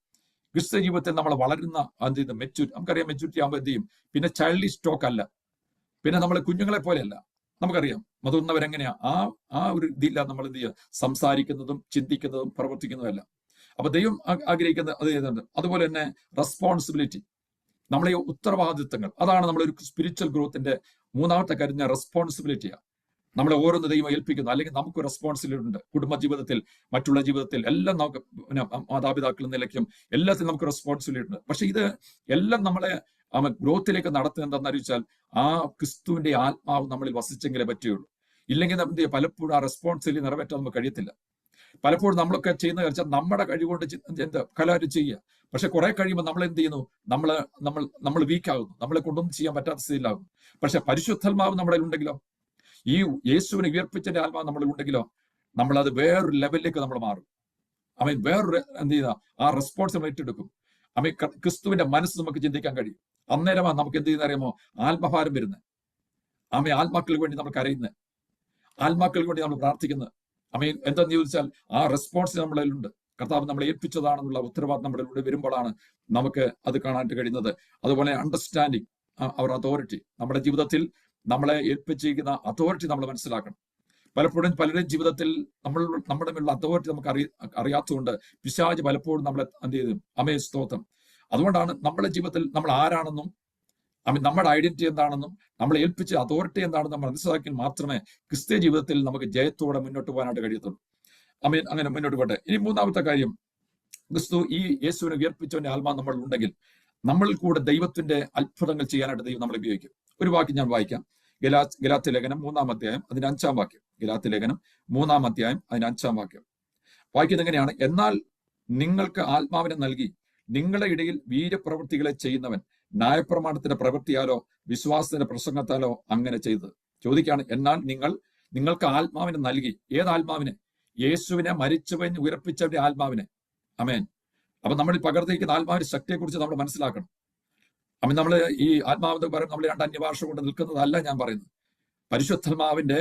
ക്രിസ്ത്യ ജീവിതത്തിൽ നമ്മൾ വളരുന്ന മെച്യൂരിറ്റി, നമുക്കറിയാം മെച്യൂരിറ്റി ആകുമ്പോൾ എന്ത് ചെയ്യും? പിന്നെ ചൈൽഡിഷ് ടോക്ക് അല്ല, പിന്നെ നമ്മൾ കുഞ്ഞുങ്ങളെ പോലെയല്ല. നമുക്കറിയാം മുതിർന്നവരെങ്ങനെയാ ആ ഒരു ഇതില്ല നമ്മൾ എന്ത് ചെയ്യുക? സംസാരിക്കുന്നതും ചിന്തിക്കുന്നതും പ്രവർത്തിക്കുന്നതുമല്ല. അപ്പൊ ദൈവം ആഗ്രഹിക്കുന്നത് അത് ചെയ്യുന്നുണ്ട്. അതുപോലെ തന്നെ റെസ്പോൺസിബിലിറ്റി, നമ്മളെ ഉത്തരവാദിത്തങ്ങൾ, അതാണ് നമ്മളൊരു സ്പിരിച്വൽ ഗ്രോത്തിന്റെ മൂന്നാമത്തെ കാര്യം. റെസ്പോൺസിബിലിറ്റിയാണ്. നമ്മളെ ഓരോന്ന് ദൈവം ഏൽപ്പിക്കുന്നു, അല്ലെങ്കിൽ നമുക്ക് റെസ്പോൺസിബിലിറ്റി ഉണ്ട്. കുടുംബ ജീവിതത്തിൽ, മറ്റുള്ള ജീവിതത്തിൽ എല്ലാം നമുക്ക് മാതാപിതാക്കൾ നിലയ്ക്കും എല്ലാത്തിനും നമുക്ക് റെസ്പോൺസിബിലിറ്റി ഉണ്ട്. പക്ഷെ ഇത് എല്ലാം നമ്മളെ ഗ്രോത്തിലേക്ക് നടത്തുന്നത് എന്താണെന്ന് അറിയിച്ചാൽ ആ ക്രിസ്തുവിന്റെ ആത്മാവ് നമ്മളിൽ വസിച്ചെങ്കിലേ പറ്റുകയുള്ളൂ. ഇല്ലെങ്കിൽ എന്ത് ചെയ്യും? പലപ്പോഴും ആ റെസ്പോൺസിബിലിറ്റി നിറവേറ്റാൻ നമുക്ക് കഴിയത്തില്ല. പലപ്പോഴും നമ്മളൊക്കെ ചെയ്യുന്ന വെച്ചാൽ നമ്മുടെ കഴിവുകൊണ്ട് കലാരും ചെയ്യുക. പക്ഷെ കുറെ കഴിയുമ്പോൾ നമ്മൾ എന്ത് ചെയ്യുന്നു? നമ്മൾ വീക്കാകുന്നു, നമ്മളെ കൊണ്ടൊന്നും ചെയ്യാൻ പറ്റാത്ത സ്ഥിതിയിലാകുന്നു. പക്ഷെ പരിശുദ്ധാത്മാവ് നമ്മുടെ ഉണ്ടെങ്കിലോ, ഈ യേശുവിനെ ഉയർപ്പിച്ചതിന്റെ ആത്മാവ് നമ്മളിൽ ഉണ്ടെങ്കിലോ, നമ്മളത് വേറൊരു ലെവലിലേക്ക് നമ്മൾ മാറും. വേറൊരു എന്ത് ചെയ്യുക? ആ റെസ്പോൺസിബിലിറ്റി എടുക്കും. ക്രിസ്തുവിന്റെ മനസ്സ് നമുക്ക് ചിന്തിക്കാൻ കഴിയും. അന്നേരമാണ് നമുക്ക് എന്ത് ചെയ്യുന്ന അറിയാമോ? ആത്മഭാരം വരുന്നത്. ആത്മാക്കൾക്ക് വേണ്ടി നമ്മൾ കരയുന്നത്, ആത്മാക്കൾക്ക് വേണ്ടി നമ്മൾ പ്രാർത്ഥിക്കുന്നത്. എന്താന്ന് ചോദിച്ചാൽ ആ റെസ്പോൺസ് നമ്മളിലുണ്ട്. കർത്താവ് നമ്മളെ ഏൽപ്പിച്ചതാണെന്നുള്ള ഉത്തരവാദിത്തം നമ്മളിലൂടെ വരുമ്പോഴാണ് നമുക്ക് അത് കാണാൻ കഴിയുന്നത്. അതുപോലെ അണ്ടർസ്റ്റാൻഡിങ് അവർ അതോറിറ്റി, നമ്മുടെ ജീവിതത്തിൽ നമ്മളെ ഏൽപ്പിച്ചിരിക്കുന്ന അതോറിറ്റി നമ്മൾ മനസ്സിലാക്കണം. പലപ്പോഴും പലരുടെയും ജീവിതത്തിൽ നമ്മുടെ മേലുള്ള അതോറിറ്റി നമുക്ക് അറിയാത്തതുകൊണ്ട് പിശാച് പലപ്പോഴും നമ്മളെ എന്ത് ചെയ്തു? സ്തോത്രം. അതുകൊണ്ടാണ് നമ്മുടെ ജീവിതത്തിൽ നമ്മൾ ആരാണെന്നും നമ്മുടെ ഐഡന്റിറ്റി എന്താണെന്നും നമ്മളെ ഏൽപ്പിച്ച അതോറിറ്റി എന്താണെന്ന് നമ്മൾ മനസ്സിലാക്കി മാത്രമേ ക്രിസ്ത്യ ജീവിതത്തിൽ നമുക്ക് ജയത്തോടെ മുന്നോട്ട് പോകാനായിട്ട് കഴിയത്തുള്ളൂ. അങ്ങനെ മുന്നോട്ട് പോട്ടെ. ഇനി മൂന്നാമത്തെ കാര്യം, ക്രിസ്തു ഈ യേശുവിനെ ഉയർപ്പിച്ചവന്റെ ആത്മാവ് നമ്മൾ ഉണ്ടെങ്കിൽ നമ്മൾ കൂടെ ദൈവത്തിന്റെ അത്ഭുതങ്ങൾ ചെയ്യാനായിട്ട് ദൈവം നമ്മളെ ഉപയോഗിക്കും. ഒരു വാക്യം ഞാൻ വായിക്കാം. ഗലാത്യ ലേഖനം 3-ാം അധ്യായം അതിന്റെ 5-ാം വാക്യം. ഗലാത്യ ലേഖനം 3-ാം അധ്യായം അതിന്റെ 5-ാം വാക്യം വായിക്കുന്നത് എങ്ങനെയാണ്? എന്നാൽ നിങ്ങൾക്ക് ആത്മാവിനെ നൽകി നിങ്ങളുടെ ഇടയിൽ വീര്യപ്രവൃത്തികളെ ചെയ്യുന്നവൻ ന്യായപ്രമാണത്തിന്റെ പ്രവൃത്തിയാലോ വിശ്വാസത്തിന്റെ പ്രസംഗത്താലോ അങ്ങനെ ചെയ്തത്. ചോദിക്കുകയാണ്, എന്നാൽ നിങ്ങൾക്ക് ആത്മാവിനെ നൽകി. ഏത് ആത്മാവിനെ? യേശുവിനെ മരിച്ചവന് ഉയർപ്പിച്ചവന്റെ ആത്മാവിനെ. ആമേൻ. അപ്പൊ നമ്മൾ പകർത്തിരിക്കുന്ന ആത്മാവിന്റെ ശക്തിയെക്കുറിച്ച് നമ്മൾ മനസ്സിലാക്കണം. നമ്മൾ ഈ ആത്മാവെന്ന് പറയുമ്പോൾ നമ്മൾ 2 അന്യഭാഷ കൊണ്ട് നിൽക്കുന്നതല്ല ഞാൻ പറയുന്നത്. പരിശുദ്ധാത്മാവിന്റെ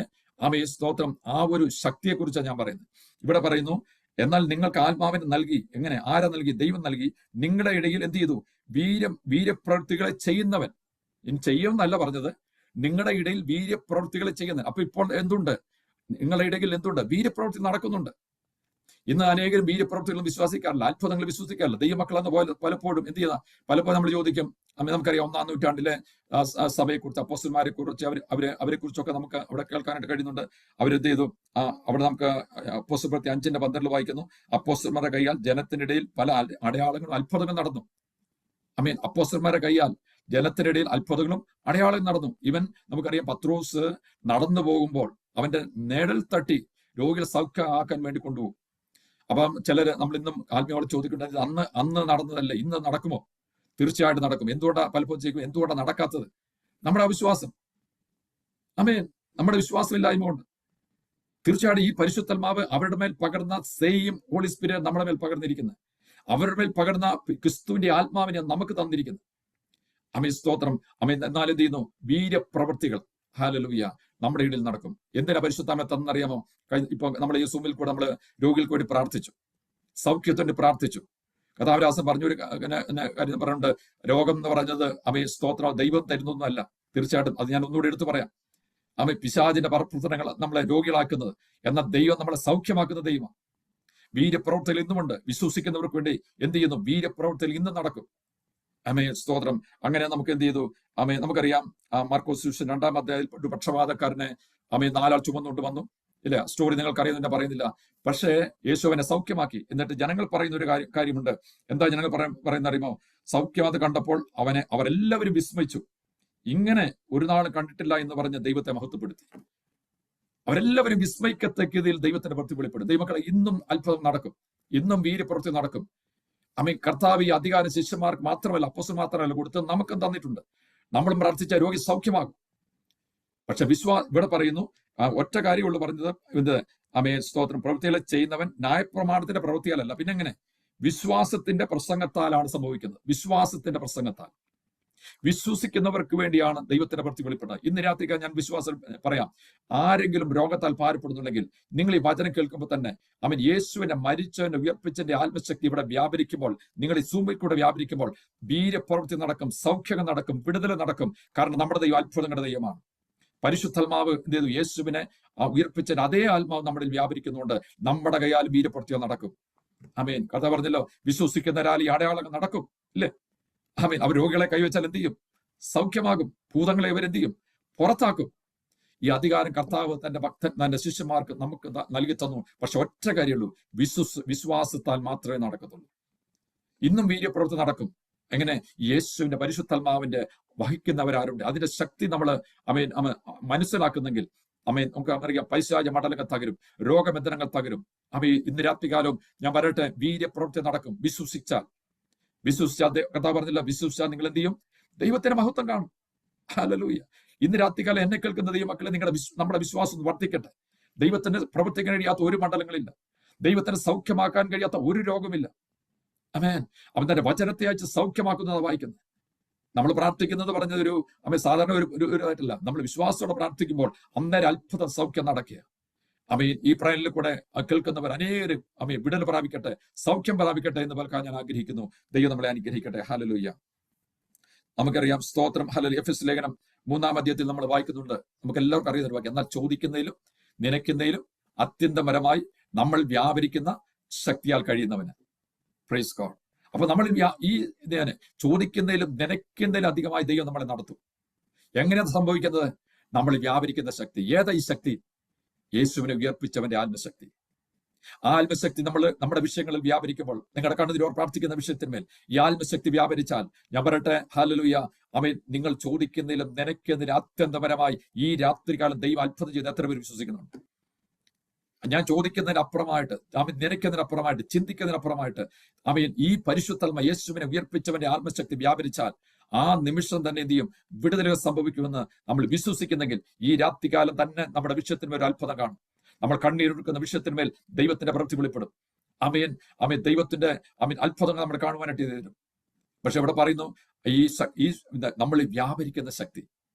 സ്തോത്രം, ആ ഒരു ശക്തിയെക്കുറിച്ചാണ് ഞാൻ പറയുന്നത്. ഇവിടെ പറയുന്നു, എന്നാൽ നിങ്ങൾക്ക് ആത്മാവിനെ നൽകി. എങ്ങനെ? ആരാ നൽകി? ദൈവം നൽകി. നിങ്ങളുടെ ഇടയിൽ എന്ത് ചെയ്തു? വീര്യപ്രവൃത്തികളെ ചെയ്യുന്നവൻ. ഇനി ചെയ്യുമെന്നല്ല പറഞ്ഞത്, നിങ്ങളുടെ ഇടയിൽ വീര്യപ്രവൃത്തികളെ ചെയ്യുന്നവൻ. അപ്പൊ ഇപ്പോൾ എന്തുണ്ട്? നിങ്ങളുടെ ഇടയിൽ എന്തുണ്ട്? വീര്യപ്രവൃത്തി നടക്കുന്നുണ്ട്. ഇന്ന് അനേകം വീര്യപ്രവൃത്തികളും വിശ്വസിക്കാറില്ല, അത്ഭുതങ്ങൾ വിശ്വസിക്കാറില്ല. ദൈവമക്കളെന്ന് പലപ്പോഴും എന്ത് ചെയ്യുന്ന പലപ്പോഴും നമ്മൾ ചോദിക്കും, നമുക്കറിയാം 1-ാം നൂറ്റാണ്ടിലെ സഭയെക്കുറിച്ച്, അപ്പോസ്തലന്മാരെ കുറിച്ച് അവരെ കുറിച്ചൊക്കെ നമുക്ക് അവിടെ കേൾക്കാനായിട്ട് കഴിയുന്നുണ്ട്. അവരെന്ത് ചെയ്തു? അവിടെ നമുക്ക് അപ്പോസ്തലപ്രവൃത്തി 5:12 വായിക്കുന്നു, അപ്പോസ്തലന്മാരുടെ കൈയാൽ ജനത്തിനിടയിൽ പല അടയാളങ്ങളും അത്ഭുതങ്ങളും നടന്നു. അപ്പോസ്തലന്മാരുടെ കൈയാൽ ജനത്തിനിടയിൽ അത്ഭുതങ്ങളും അടയാളങ്ങളും നടന്നു. ഇവൻ നമുക്കറിയാം പത്രോസ് നടന്നു പോകുമ്പോൾ അവന്റെ നിഴൽ തട്ടി രോഗികളെ സൗഖ്യമാക്കാൻ വേണ്ടി കൊണ്ടുപോകും. അപ്പം ചിലര് നമ്മൾ ഇന്നും ആത്മീയോട് ചോദിക്കേണ്ടത്, അന്ന് നടന്നതല്ലേ, ഇന്ന് നടക്കുമോ? തീർച്ചയായിട്ടും നടക്കും. എന്തുകൊണ്ടാണ് പലപ്പോഴും ചെയ്യും? എന്തുകൊണ്ടാണ് നടക്കാത്തത്? നമ്മുടെ അവിശ്വാസം. നമ്മുടെ വിശ്വാസമില്ലായ്മ കൊണ്ട്. തീർച്ചയായിട്ടും ഈ പരിശുദ്ധാത്മാവ് അവരുടെ മേൽ പകർന്ന സെയിം ഹോളി സ്പിരിറ്റ് നമ്മുടെ മേൽ പകർന്നിരിക്കുന്നത്, അവരുടെ മേൽ പകർന്ന ക്രിസ്തുവിന്റെ ആത്മാവിനെ നമുക്ക് തന്നിരിക്കുന്നത്. അമേ സ്തോത്രം. അമേ എന്നാൽ എന്ത് ചെയ്യുന്നു? വീര്യപ്രവൃത്തികൾ ഹല്ലേലൂയ നമ്മുടെ ഇടയിൽ നടക്കും. എന്തിനാ പരിശുദ്ധാത്മാവിനെ തന്നറിയാമോ? ഇപ്പൊ നമ്മൾ ഈ സൂമിൽ കൂടെ നമ്മൾ രോഗികൾക്ക് വേണ്ടി പ്രാർത്ഥിച്ചു, സൗഖ്യത്തിന് പ്രാർത്ഥിച്ചു. കഥാവരാസം പറഞ്ഞൊരു കാര്യം പറഞ്ഞിട്ടുണ്ട്, രോഗം എന്ന് പറഞ്ഞത് അമേ സ്തോത്രം ദൈവം തരുന്നൊന്നുമല്ല. തീർച്ചയായിട്ടും അത് ഞാൻ ഒന്നുകൂടി എടുത്തു പറയാം. അമേ പിശാചിന്റെ പ്രവർത്തനങ്ങൾ നമ്മളെ രോഗികളാക്കുന്നത്, എന്നാൽ ദൈവം നമ്മളെ സൗഖ്യമാക്കുന്ന ദൈവം. വീര്യപ്രവൃത്തിയിൽ ഇന്നുമുണ്ട്. വിശ്വസിക്കുന്നവർക്ക് വേണ്ടി എന്ത് ചെയ്യുന്നു? വീര്യപ്രവൃത്തിയിൽ ഇന്നും നടക്കും. അമേ സ്തോത്രം. അങ്ങനെ നമുക്ക് എന്ത് ചെയ്തു? അമേ നമുക്കറിയാം, മാർക്കോസ് സുവിശേഷം 2-ാം അധ്യായത്തിൽ ഒരു പക്ഷപാതക്കാരനെ അമേ 4 ആൾ ചുമന്നുകൊണ്ട് വന്നു. ഇല്ല, സ്റ്റോറി നിങ്ങൾക്കറിയാം, തന്നെ പറയുന്നില്ല. പക്ഷേ യേശു അവനെ സൗഖ്യമാക്കി. എന്നിട്ട് ജനങ്ങൾ പറയുന്ന ഒരു കാര്യമുണ്ട്. എന്താ ജനങ്ങൾ പറയുന്ന അറിയുമോ? സൗഖ്യമാത് കണ്ടപ്പോൾ അവരെല്ലാവരും വിസ്മയിച്ചു. ഇങ്ങനെ ഒരു നാളും കണ്ടിട്ടില്ല എന്ന് പറഞ്ഞ് ദൈവത്തെ മഹത്വപ്പെടുത്തി. അവരെല്ലാവരും വിസ്മയിക്കത്തക്കതിൽ ദൈവത്തിന്റെ പ്രവൃത്തി വെളിപ്പെടും. ദൈവമക്കളെ, ഇന്നും അത്ഭുതം നടക്കും, ഇന്നും വീര്യപ്രവൃത്തി നടക്കും. കർത്താവ് ഈ അധികാരം ശിഷ്യന്മാർക്ക് മാത്രമല്ല, അപ്പോസ്തലന്മാർക്ക് മാത്രമല്ല കൊടുത്ത് നമുക്കും തന്നിട്ടുണ്ട്. നമ്മളും പ്രാർത്ഥിച്ച രോഗി സൗഖ്യമാകും. പക്ഷെ ഇവിടെ പറയുന്നു, ഒറ്റ കാര്യമുള്ളൂ പറഞ്ഞത്, എന്ത്? സ്തോത്രം. പ്രവൃത്തികളെ ചെയ്യുന്നവൻ ന്യായപ്രമാണത്തിന്റെ പ്രവൃത്തിയാലല്ല, പിന്നെ എങ്ങനെ? വിശ്വാസത്തിന്റെ പ്രസംഗത്താലാണ് സംഭവിക്കുന്നത്. വിശ്വാസത്തിന്റെ പ്രസംഗത്താൽ വിശ്വസിക്കുന്നവർക്ക് വേണ്ടിയാണ് ദൈവത്തിന്റെ പ്രവൃത്തി വെളിപ്പെടുന്നത്. ഇന്ന് രാത്രി ഞാൻ വിശ്വാസം പറയാം, ആരെങ്കിലും രോഗത്താൽ ഭാരപ്പെടുന്നുണ്ടെങ്കിൽ നിങ്ങൾ ഈ വചനം കേൾക്കുമ്പോൾ തന്നെ യേശുവിനെ മരിച്ചവനെ ഉയർപ്പിച്ചതിന്റെ ആത്മശക്തി ഇവിടെ വ്യാപരിക്കുമ്പോൾ, നിങ്ങൾ ഈ സൂമിൽ കൂടെ വ്യാപരിക്കുമ്പോൾ വീര്യപ്രവൃത്തി നടക്കും, സൗഖ്യം നടക്കും, വിടുതൽ നടക്കും. കാരണം നമ്മുടെ ദൈവം അത്ഭുതങ്ങളുടെ ദൈവമാണ്. പരിശുദ്ധാത്മാവ് എന്ത് ചെയ്തു? യേശുവിനെ ഉയർപ്പിച്ചതിന് അതേ ആത്മാവ് നമ്മളിൽ വ്യാപരിക്കുന്നുണ്ട്. നമ്മുടെ കൈയാൽ വീര്യപ്രവൃത്തി നടക്കും. ആമേൻ. കഥ പറഞ്ഞല്ലോ, വിശ്വസിക്കുന്നവരാൽ ഈ അടയാളങ്ങൾ നടക്കും, ഇല്ലേ? ആമേൻ. അവർ രോഗികളെ കൈവച്ചാൽ എന്ത് ചെയ്യും? സൗഖ്യമാകും. ഭൂതങ്ങളെ ഇവരെന്ത് ചെയ്യും? പുറത്താക്കും. ഈ അധികാരം കർത്താവ് തന്റെ ശിഷ്യന്മാർക്ക് നമുക്ക് നൽകി തന്നു. പക്ഷെ ഒറ്റ കാര്യമുള്ളൂ, വിശ്വാസത്താൽ മാത്രമേ നടക്കത്തുള്ളൂ. ഇന്നും വീര്യപ്രവൃത്തി നടക്കും. എങ്ങനെ? യേശുവിന്റെ പരിശുദ്ധാത്മാവിന്റെ വഹിക്കുന്നവരാരുണ്ട്, അതിന്റെ ശക്തി നമ്മൾ മനസ്സിലാക്കുന്നെങ്കിൽ നമുക്ക് അറിയാം, പൈശാച മണ്ഡലങ്ങൾ തകരും, രോഗബന്ധനങ്ങൾ തകരും. ഇന്ന് രാത്രികാലവും ഞാൻ പറയട്ടെ, വീര്യപ്രവൃത്തി നടക്കും. വിശ്വസിച്ചാൽ കഥ പറഞ്ഞില്ല, വിശ്വസിച്ചാൽ നിങ്ങൾ എന്ത് ചെയ്യും? ദൈവത്തിന്റെ മഹത്വം കാണും. ഹല്ലേലൂയ. ഇന്ന് രാത്രികാലം എന്നെ കേൾക്കുന്ന ദൈവമക്കളെ, നമ്മുടെ വിശ്വാസം വർദ്ധിക്കട്ടെ. ദൈവത്തിന് പ്രവർത്തിക്കാൻ കഴിയാത്ത ഒരു മണ്ഡലങ്ങളില്ല. ദൈവത്തിന് സൗഖ്യമാക്കാൻ കഴിയാത്ത ഒരു രോഗമില്ല. ആമേൻ. അവൻ തന്റെ വചനത്തെ അയച്ച് സൗഖ്യമാക്കുന്നതാണ് വായിക്കുന്നത്. നമ്മൾ പ്രാർത്ഥിക്കുന്നത് പറഞ്ഞത് സാധാരണ ഒരു ഇതായിട്ടല്ല. നമ്മൾ വിശ്വാസത്തോടെ പ്രാർത്ഥിക്കുമ്പോൾ അന്നേരം അത്ഭുത സൗഖ്യം നടക്കുക. ഈ പ്രായനിൽ കൂടെ കേൾക്കുന്നവർ അനേകം വിടുതൽ പ്രാപിക്കട്ടെ, സൗഖ്യം പ്രാപിക്കട്ടെ എന്ന് പറക്കാൻ ഞാൻ ആഗ്രഹിക്കുന്നു. ദൈവം നമ്മളെ അനുഗ്രഹിക്കട്ടെ. ഹല്ലേലൂയ. നമുക്കറിയാം, സ്തോത്രം. ഹല്ലേലൂയ. എഫെസ്യ ലേഖനം 3-ാം അധ്യായത്തിൽ നമ്മൾ വായിക്കുന്നുണ്ട്. നമുക്ക് എല്ലാവർക്കും അറിയുന്ന ഒരു വാക്യം, എന്നാൽ ചോദിക്കുന്നതിലും നനയ്ക്കുന്നതിലും അത്യന്തപരമായി നമ്മൾ വ്യാപരിക്കുന്ന ശക്തിയാൽ കഴിയുന്നവന്. Praise God. അപ്പൊ നമ്മൾ ഈ ചോദിക്കുന്നതിലും നനയ്ക്കുന്നതിലും അധികമായി ദൈവം നമ്മളെ നടത്തും. എങ്ങനെയാണ് സംഭവിക്കുന്നത്? നമ്മൾ വ്യാപരിക്കുന്ന ശക്തി. ഏതാ ഈ ശക്തി? യേശുവിനെ ഉയർപ്പിച്ചവന്റെ ആത്മശക്തി. ആ ആത്മശക്തി നമ്മുടെ വിഷയങ്ങളിൽ വ്യാപരിക്കുമ്പോൾ, നിങ്ങളുടെ കണ്ണുനീരോർ പ്രാർത്ഥിക്കുന്ന വിഷയത്തിന്മേൽ ഈ ആത്മശക്തി വ്യാപരിച്ചാൽ, ഞാൻ പറയട്ടെ, ഹല്ലേലൂയ, നിങ്ങൾ ചോദിക്കുന്നതിലും നനയ്ക്കുന്നതിലും അത്യന്തപരമായി ഈ രാത്രികാലം ദൈവം അത്ഭുതം ചെയ്ത് എത്ര പേര് വിശ്വസിക്കുന്നുണ്ട്? ഞാൻ ചോദിക്കുന്നതിനപ്പുറമായിട്ട്, നനയ്ക്കുന്നതിനപ്പുറമായിട്ട്, ചിന്തിക്കുന്നതിനപ്പുറമായിട്ട് ഈ പരിശുദ്ധാത്മ യേശുവിനെ ഉയർപ്പിച്ചവന്റെ ആത്മശക്തി വ്യാപരിച്ചാൽ ആ നിമിഷം തന്നെ എന്ത് ചെയ്യും? വിടുതലുകൾ സംഭവിക്കുമെന്ന് നമ്മൾ വിശ്വസിക്കുന്നെങ്കിൽ ഈ രാത്രികാലം തന്നെ നമ്മുടെ വിഷയത്തിന്മേൽ ഒരു അത്ഭുതം കാണും. നമ്മൾ കണ്ണീരൊടുക്കുന്ന വിഷയത്തിന്മേൽ ദൈവത്തിന്റെ പ്രവൃത്തി വെളിപ്പെടും. ദൈവത്തിന്റെ അത്ഭുതങ്ങൾ നമ്മൾ കാണുവാനായിട്ട് തരും. പക്ഷെ ഇവിടെ പറയുന്നു, ഈ നമ്മൾ വ്യാപരിക്കുന്ന ശക്തി.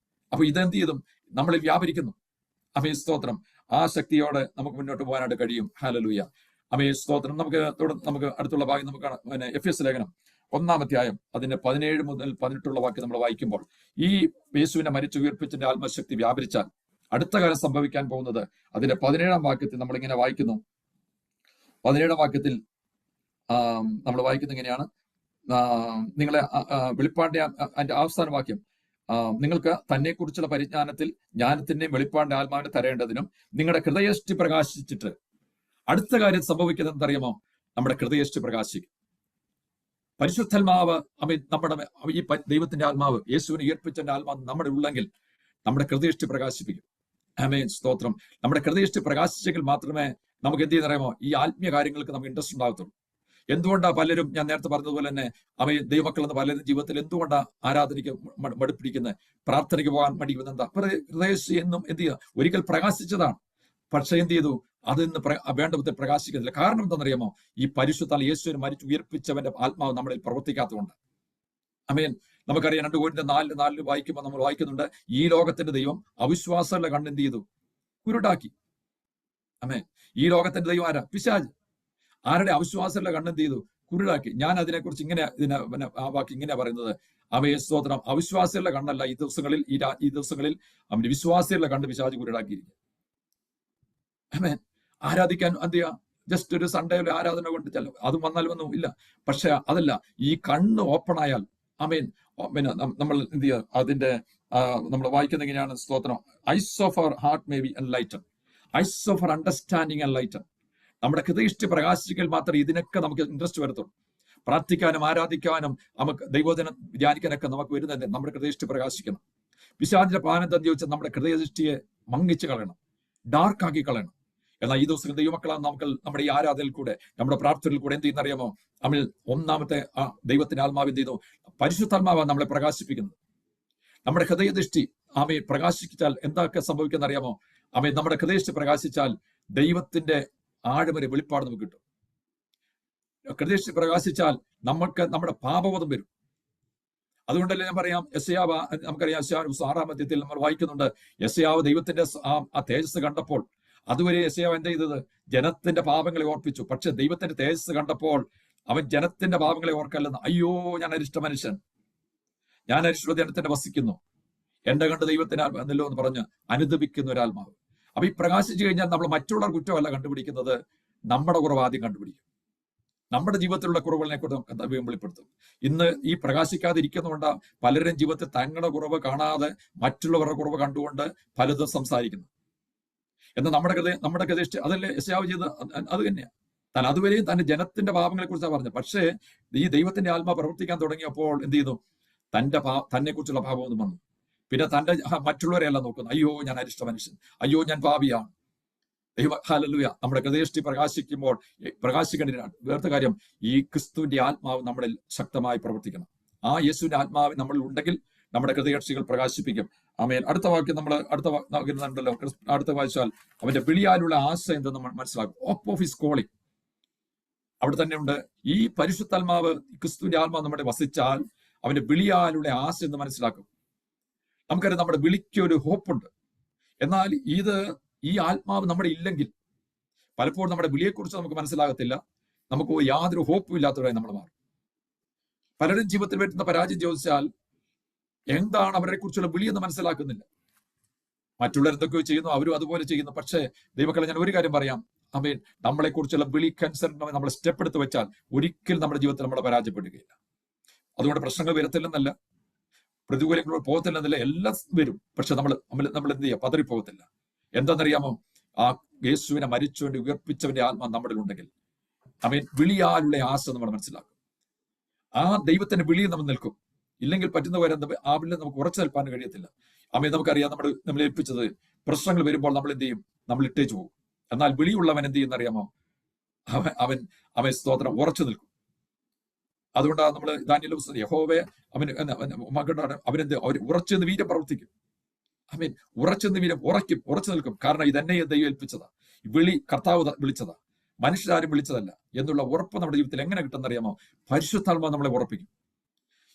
അപ്പൊ ഇതെന്ത് ചെയ്തും നമ്മൾ വ്യാപരിക്കുന്നു. സ്തോത്രം. ആ ശക്തിയോടെ നമുക്ക് മുന്നോട്ട് പോകാനായിട്ട് കഴിയും. ഹല്ലേലൂയ. സ്തോത്രം. നമുക്ക് അടുത്തുള്ള ഭാഗം നമുക്ക് എഫെസ്യ ലേഖനം 1-ാം അധ്യായം അതിന്റെ 17 മുതൽ 18 വാക്യം നമ്മൾ വായിക്കുമ്പോൾ, ഈ യേശുവിനെ മരിച്ചു ഉയർപ്പിച്ചതിന്റെ ആത്മശക്തി വ്യാപരിച്ചാൽ അടുത്ത കാലം സംഭവിക്കാൻ പോകുന്നത്, അതിന്റെ 17-ാം വാക്യത്തിൽ നമ്മളിങ്ങനെ വായിക്കുന്നു. 17-ാം വാക്യത്തിൽ നമ്മൾ വായിക്കുന്നത് ഇങ്ങനെയാണ്. നിങ്ങളെ വെളിപ്പാടിന്റെ അതിന്റെ അവസാന വാക്യം, നിങ്ങൾക്ക് തന്നെക്കുറിച്ചുള്ള പരിജ്ഞാനത്തിൽ ജ്ഞാനത്തിന്റെയും വെളിപ്പാടിന്റെ ആത്മാവിനെ തരേണ്ടതിനും നിങ്ങളുടെ ഹൃദയഷ്ടി പ്രകാശിച്ചിട്ട്. അടുത്ത കാര്യം സംഭവിക്കുന്നത് എന്തറിയാമോ? നമ്മുടെ ഹൃദയഷ്ടി പ്രകാശിക്കും. പരിശുദ്ധാത്മാവ് നമ്മുടെ ഈ ദൈവത്തിന്റെ ആത്മാവ്, യേശുവിനെ ഉയർപ്പിച്ചതിന്റെ ആത്മാവ് നമ്മുടെ ഉള്ളെങ്കിൽ നമ്മുടെ ഹൃദയഷ്ടി പ്രകാശിപ്പിക്കും. ആമേൻ. സ്തോത്രം. നമ്മുടെ ഹൃദയഷ്ടി പ്രകാശിച്ചെങ്കിൽ മാത്രമേ നമുക്ക് എന്ത് ചെയ്യുന്നറിയാമോ? ഈ ആത്മീയ കാര്യങ്ങൾക്ക് നമുക്ക് ഇൻട്രസ്റ്റ് ഉണ്ടാകത്തുള്ളൂ. എന്തുകൊണ്ടാണ് പലരും, ഞാൻ നേരത്തെ പറഞ്ഞതുപോലെ തന്നെ, ദൈവമക്കൾ എന്ന പലരും ജീവിതത്തിൽ എന്തുകൊണ്ടാണ് ആരാധനയ്ക്ക് മടുപ്പിടിക്കുന്നത്, പ്രാർത്ഥനയ്ക്ക് പോകാൻ മടിക്കുന്നത്? എന്താ? ഹൃദയഷ്ടി എന്നും എന്ത് ചെയ്യുക? ഒരിക്കൽ പ്രകാശിച്ചതാണ്, പക്ഷെ എന്ത് ചെയ്തു? അതിന്ന് വേണ്ട വിധത്തിൽ പ്രകാശിക്കുന്നില്ല. കാരണം എന്താണെന്നറിയാമോ? ഈ പരിശുദ്ധാൽ യേശുവിനെ മരിച്ചു ഉയർപ്പിച്ചവന്റെ ആത്മാവ് നമ്മളിൽ പ്രവർത്തിക്കാത്തതുകൊണ്ട്. നമുക്കറിയാം 2 കൊരിന്ത്യർ 4:4 വായിക്കുമ്പോൾ നമ്മൾ വായിക്കുന്നുണ്ട്, ഈ ലോകത്തിന്റെ ദൈവം അവിശ്വാസമുള്ള കണ്ണെന്ത് ചെയ്തു? കുരുടാക്കി. ആമേൻ. ഈ ലോകത്തിന്റെ ദൈവം ആരാ? പിശാച്. ആരുടെ? അവിശ്വാസമുള്ള കണ്ണെന്ത് ചെയ്തു? കുരുടാക്കി. ഞാൻ അതിനെക്കുറിച്ച് ഇങ്ങനെ ആ വാക്ക് ഇങ്ങനെ പറയുന്നത്, അവയെ സ്തോത്രം, അവിശ്വാസികളുടെ കണ്ണല്ല ഈ ദിവസങ്ങളിൽ അവന്റെ വിശ്വാസികളുടെ കണ്ണ് പിശാച് കുരുടാക്കിയിരിക്കും. ആമേൻ. ആരാധിക്കാൻ എന്ത് ചെയ്യാ? ജസ്റ്റ് ഒരു സൺഡേ ആരാധന കൊണ്ട് ചെല്ലും, അതും വന്നാലും ഇല്ല. പക്ഷെ അതല്ല, ഈ കണ്ണ് ഓപ്പൺ ആയാൽ, ആമേൻ, പിന്നെ നമ്മൾ എന്ത് ചെയ്യുക? അതിന്റെ നമ്മൾ വായിക്കുന്ന എങ്ങനെയാണ്? സ്തോത്രം, eyes of our heart may be enlighten, eyes of our understanding enlighten. നമ്മുടെ ഹൃദയദൃഷ്ടി പ്രകാശിക്കൽ മാത്രമേ ഇതിനൊക്കെ നമുക്ക് ഇൻട്രസ്റ്റ് വരുത്തും. പ്രാർത്ഥിക്കാനും ആരാധിക്കാനും നമുക്ക് ദൈവവചനം ധ്യാനിക്കാനൊക്കെ നമുക്ക് വരുന്നത് നമ്മുടെ ഹൃദയദൃഷ്ടി പ്രകാശിക്കണം. പിശാചിന്റെ പാനന്തം ചോദിച്ചാൽ നമ്മുടെ ഹൃദയദൃഷ്ടിയെ മങ്ങിച്ച് കളയണം, ഡാർക്കാക്കി കളയണം. എന്നാൽ ഈ ദിവസം ദൈവമക്കളാണ് നമുക്ക് നമ്മുടെ ഈ ആരാധനയിൽ കൂടെ, നമ്മുടെ പ്രാർത്ഥനയിൽ കൂടെ എന്ത് ചെയ്യുന്നറിയാമോ? നമ്മൾ ഒന്നാമത്തെ ദൈവത്തിന്റെ ആത്മാവ് എന്ത് ചെയ്യുന്നു? പരിശുദ്ധാത്മാവാണ് നമ്മളെ പ്രകാശിപ്പിക്കുന്നത്. നമ്മുടെ ഹൃദയദൃഷ്ടി പ്രകാശിച്ചാൽ എന്തൊക്കെ സംഭവിക്കുന്ന അറിയാമോ? നമ്മുടെ ഹൃദയദൃഷ്ടി പ്രകാശിച്ചാൽ ദൈവത്തിന്റെ ആഴമൊരു വെളിപ്പാട് നമുക്ക് കിട്ടും. ഹൃദയദൃഷ്ടി പ്രകാശിച്ചാൽ നമുക്ക് നമ്മുടെ പാപബോധം വരും. അതുകൊണ്ടല്ലേ ഞാൻ പറയാം, യെശയ്യാവ്, നമുക്കറിയാം, യെശയ്യാവ് 6-ാം അധ്യായത്തിൽ നമ്മൾ വായിക്കുന്നുണ്ട്, യെശയ്യാവ് ദൈവത്തിന്റെ ആ തേജസ് കണ്ടപ്പോൾ, അതുവരെ യെശയ്യാവ് എന്താ ചെയ്തത്? ജനത്തിന്റെ പാപങ്ങളെ ഓർപ്പിച്ചു. പക്ഷെ ദൈവത്തിന്റെ തേജസ് കണ്ടപ്പോൾ അവൻ ജനത്തിന്റെ പാപങ്ങളെ ഓർക്കല്ലെന്ന്, അയ്യോ ഞാൻ അരിഷ്ട മനുഷ്യൻ, ഞാൻ അരിഷ്ട ജനത്തിന്റെ വസിക്കുന്നു, എന്റെ കണ്ട് ദൈവത്തിന് എന്നല്ലോ എന്ന് പറഞ്ഞ് അനുദപിക്കുന്ന ഒരാത്മാവ്. അപ്പൊ ഈ പ്രകാശിച്ചു കഴിഞ്ഞാൽ നമ്മൾ മറ്റുള്ള കുറ്റമല്ല കണ്ടുപിടിക്കുന്നത്, നമ്മുടെ കുറവ് ആദ്യം കണ്ടുപിടിക്കും. നമ്മുടെ ജീവിതത്തിലുള്ള കുറവുകളെ കുറിച്ച് ദൈവം വെളിപ്പെടുത്തും. ഇന്ന് ഈ പ്രകാശിക്കാതിരിക്കുന്നതുകൊണ്ട് പലരും ജീവിതത്തിൽ തങ്ങളുടെ കുറവ് കാണാതെ മറ്റുള്ളവരുടെ കുറവ് കണ്ടുകൊണ്ട് പലതും സംസാരിക്കുന്നു. എന്നാൽ നമ്മുടെ ഹൃദയദൃഷ്ടി അതല്ലേ യെശയ്യാവ് ചെയ്ത്? അത് തന്നെയാണ്. താൻ അതുവരെയും തന്റെ ജനത്തിന്റെ പാപങ്ങളെ കുറിച്ചാണ് പറഞ്ഞത്. പക്ഷേ ഈ ദൈവത്തിന്റെ ആത്മാ പ്രവർത്തിക്കാൻ തുടങ്ങിയപ്പോൾ എന്ത് ചെയ്തു? തന്നെ കുറിച്ചുള്ള ഭാവമൊന്നും വന്നു. പിന്നെ തന്റെ മറ്റുള്ളവരെയല്ല നോക്കുന്നു, അയ്യോ ഞാൻ അരിഷ്ട മനുഷ്യൻ, അയ്യോ ഞാൻ പാപിയാണ്. ഹല്ലേലൂയ. നമ്മുടെ ഹൃദയദൃഷ്ടി പ്രകാശിക്കേണ്ട വേറെ കാര്യം, ഈ ക്രിസ്തുവിന്റെ ആത്മാവ് നമ്മളിൽ ശക്തമായി പ്രവർത്തിക്കണം. ആ യേശുവിന്റെ ആത്മാവ് നമ്മളിൽ ഉണ്ടെങ്കിൽ നമ്മുടെ ഹൃദയദൃഷ്ടികൾ പ്രകാശിപ്പിക്കും. ആമേൻ. അടുത്ത വാക്യം നമ്മൾ അടുത്ത വായിച്ചാൽ, അവന്റെ വിളിയാലുള്ള ആശ എന്തെന്ന് നമ്മൾ മനസ്സിലാക്കും. ഓപ്പ് ഓഫ് ഹിസ് കോളിംഗ് അവിടെ തന്നെ ഉണ്ട്. ഈ പരിശുദ്ധാത്മാവ്, ക്രിസ്തുവിന്റെ ആത്മാവ് നമ്മുടെ വസിച്ചാൽ അവന്റെ വിളിയാലുള്ള ആശ എന്ന് മനസ്സിലാക്കും. നമുക്കറിയാം, നമ്മുടെ വിളിക്ക് ഒരു ഹോപ്പുണ്ട്. എന്നാൽ ഈ ആത്മാവ് നമ്മുടെ ഇല്ലെങ്കിൽ പലപ്പോഴും നമ്മുടെ വിളിയെക്കുറിച്ച് നമുക്ക് മനസ്സിലാകത്തില്ല. നമുക്ക് യാതൊരു ഹോപ്പും ഇല്ലാത്തവരായി നമ്മൾ മാറും. പലരും ജീവിതത്തിൽ വരുന്ന പരാജയം ചോദിച്ചാൽ എന്താണ് അവരെ കുറിച്ചുള്ള വിളി എന്ന് മനസ്സിലാക്കുന്നില്ല. മറ്റുള്ളവർ എന്തൊക്കെയോ ചെയ്യുന്നു, അവരും അതുപോലെ ചെയ്യുന്നു. പക്ഷേ ദൈവമക്കളെ, ഞാൻ ഒരു കാര്യം പറയാം, ആമേൻ, നമ്മളെ കുറിച്ചുള്ള വിളിക്കനുസരിച്ച് നമ്മൾ സ്റ്റെപ്പ് എടുത്ത് വെച്ചാൽ ഒരിക്കലും നമ്മുടെ ജീവിതത്തിൽ നമ്മൾ പരാജയപ്പെടുകയില്ല. അതുകൊണ്ട് പ്രശ്നങ്ങൾ വരത്തില്ലെന്നല്ല, പ്രതികൂലങ്ങൾ പോകത്തില്ലെന്നല്ല, എല്ലാം വരും. പക്ഷെ നമ്മൾ എന്ത് ചെയ്യുക? പതറിപ്പോകത്തില്ല. എന്താണെന്നറിയാമോ? ആ യേശുവിനെ മരിച്ചുകൊണ്ട് ഉയർപ്പിച്ചവന്റെ ആത്മാ നമ്മളിൽ ഉണ്ടെങ്കിൽ, ആമേൻ, വിളിയാലുള്ള ആശ നമ്മൾ മനസ്സിലാക്കും. ആ ദൈവത്തിന്റെ വിളിയിൽ നമ്മൾ നിൽക്കും. ഇല്ലെങ്കിൽ പറ്റുന്ന പോലെ ആവില്ല, നമുക്ക് ഉറച്ചു നിൽപ്പാൻ കഴിയത്തില്ല. ആമേൻ. നമുക്കറിയാം, നമ്മൾ ഏൽപ്പിച്ചത് പ്രശ്നങ്ങൾ വരുമ്പോൾ നമ്മൾ എന്ത് ചെയ്യും? നമ്മൾ ഇട്ടേച്ചു പോകും. എന്നാൽ വിളിയുള്ളവൻ എന്ത് ചെയ്യുന്നറിയാമോ? അവൻ സ്തോത്രം ഉറച്ചു നിൽക്കും. അതുകൊണ്ടാണ് നമ്മൾ ദാനിയേൽ യഹോവേ അവനെന്ത് ഉറച്ചു നിന്ന് വീര്യം പ്രവർത്തിക്കും. ആമേൻ. ഉറച്ചു വീര്യം ഉറച്ചു നിൽക്കും. കാരണം ഇതെന്നെ ദൈവം ഏൽപ്പിച്ചതാ, കർത്താവ് വിളിച്ചതാ, മനുഷ്യരാരും വിളിച്ചതല്ല എന്നുള്ള ഉറപ്പ് നമ്മുടെ ജീവിതത്തിൽ എങ്ങനെ കിട്ടുന്നറിയാമോ? പരിശുദ്ധാത്മാവ് നമ്മളെ ഉറപ്പിക്കും.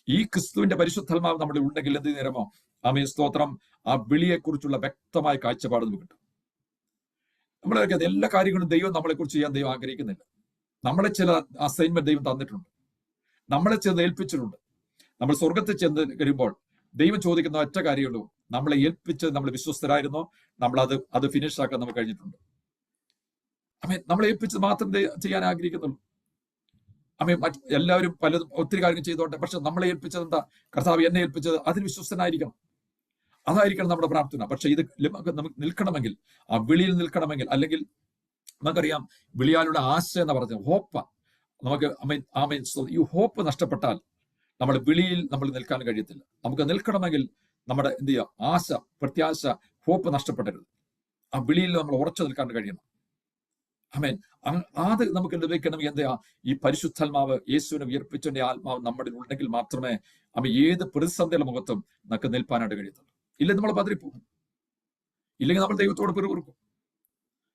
ഈ ക്രിസ്തുവിന്റെ പരിശുദ്ധാത്മാവ് നമ്മുടെ ഉണ്ടെങ്കിൽ എന്ത് നേരമോ? ആമേൻ, സ്തോത്രം, ആ വിളിയെക്കുറിച്ചുള്ള വ്യക്തമായ കാഴ്ചപ്പാട് നമുക്ക് കിട്ടും. നമ്മളൊക്കെ എല്ലാ കാര്യങ്ങളും ദൈവം നമ്മളെ കുറിച്ച് ചെയ്യാൻ ദൈവം ആഗ്രഹിക്കുന്നില്ല. നമ്മളെ ചില അസൈൻമെന്റ് ദൈവം തന്നിട്ടുണ്ട്, നമ്മളെ ചെന്ന് ഏൽപ്പിച്ചിട്ടുണ്ട്. നമ്മൾ സ്വർഗത്തിൽ ചെന്ന് കഴിയുമ്പോൾ ദൈവം ചോദിക്കുന്ന ഒറ്റ കാര്യമുള്ളൂ, നമ്മളെ ഏൽപ്പിച്ചത് നമ്മൾ വിശ്വസ്തരായിരുന്നോ? നമ്മൾ അത് ഫിനിഷ് ആക്കാൻ നമുക്ക് കഴിഞ്ഞിട്ടുണ്ട്. ആമേൻ. നമ്മളെ ഏൽപ്പിച്ചത് മാത്രം ചെയ്യാൻ ആഗ്രഹിക്കുന്നുള്ളൂ. ആമേൻ. എല്ലാവരും പലതും ഒത്തിരി കാര്യങ്ങൾ ചെയ്തോട്ടെ, പക്ഷെ നമ്മളെ ഏൽപ്പിച്ചത് എന്താ? കർത്താവ് എന്നെ ഏൽപ്പിച്ചത്, അതിന് വിശ്വസ്തനായിരിക്കണം. അതായിരിക്കണം നമ്മുടെ പ്രാർത്ഥന. പക്ഷെ ഇത് നമുക്ക് നിൽക്കണമെങ്കിൽ, ആ വിളിയിൽ നിൽക്കണമെങ്കിൽ, അല്ലെങ്കിൽ നമുക്കറിയാം വിളിയാലുള്ള ആശ എന്ന് പറഞ്ഞത് ഹോപ്പ. നമുക്ക് ആമേൻ, ഈ ഹോപ്പ് നഷ്ടപ്പെട്ടാൽ നമ്മുടെ വിളിയിൽ നമ്മൾ നിൽക്കാൻ കഴിയത്തില്ല. നമുക്ക് നിൽക്കണമെങ്കിൽ നമ്മുടെ എന്ത് ചെയ്യുക? ആശ, പ്രത്യാശ, ഹോപ്പ് നഷ്ടപ്പെടരുത്. ആ വിളിയിൽ നമ്മൾ ഉറച്ചു നിൽക്കാൻ കഴിയണം. ആമേൻ. അത് നമുക്ക് ലഭിക്കണമെങ്കിൽ എന്താ? ഈ പരിശുദ്ധാത്മാവ്, യേശുവിനെ ഉയർപ്പിച്ചതിന്റെ ആത്മാവ് നമ്മുടെ ഉണ്ടെങ്കിൽ മാത്രമേ ഏത് പ്രതിസന്ധിയുടെ മുഖത്തും നമുക്ക് നിൽപ്പാനായിട്ട് കഴിയത്തുള്ളൂ. ഇല്ലെങ്കിൽ നമ്മൾ പതറിപ്പോകും, ഇല്ലെങ്കിൽ നമ്മൾ ദൈവത്തോട് പിറുപിറുക്കും,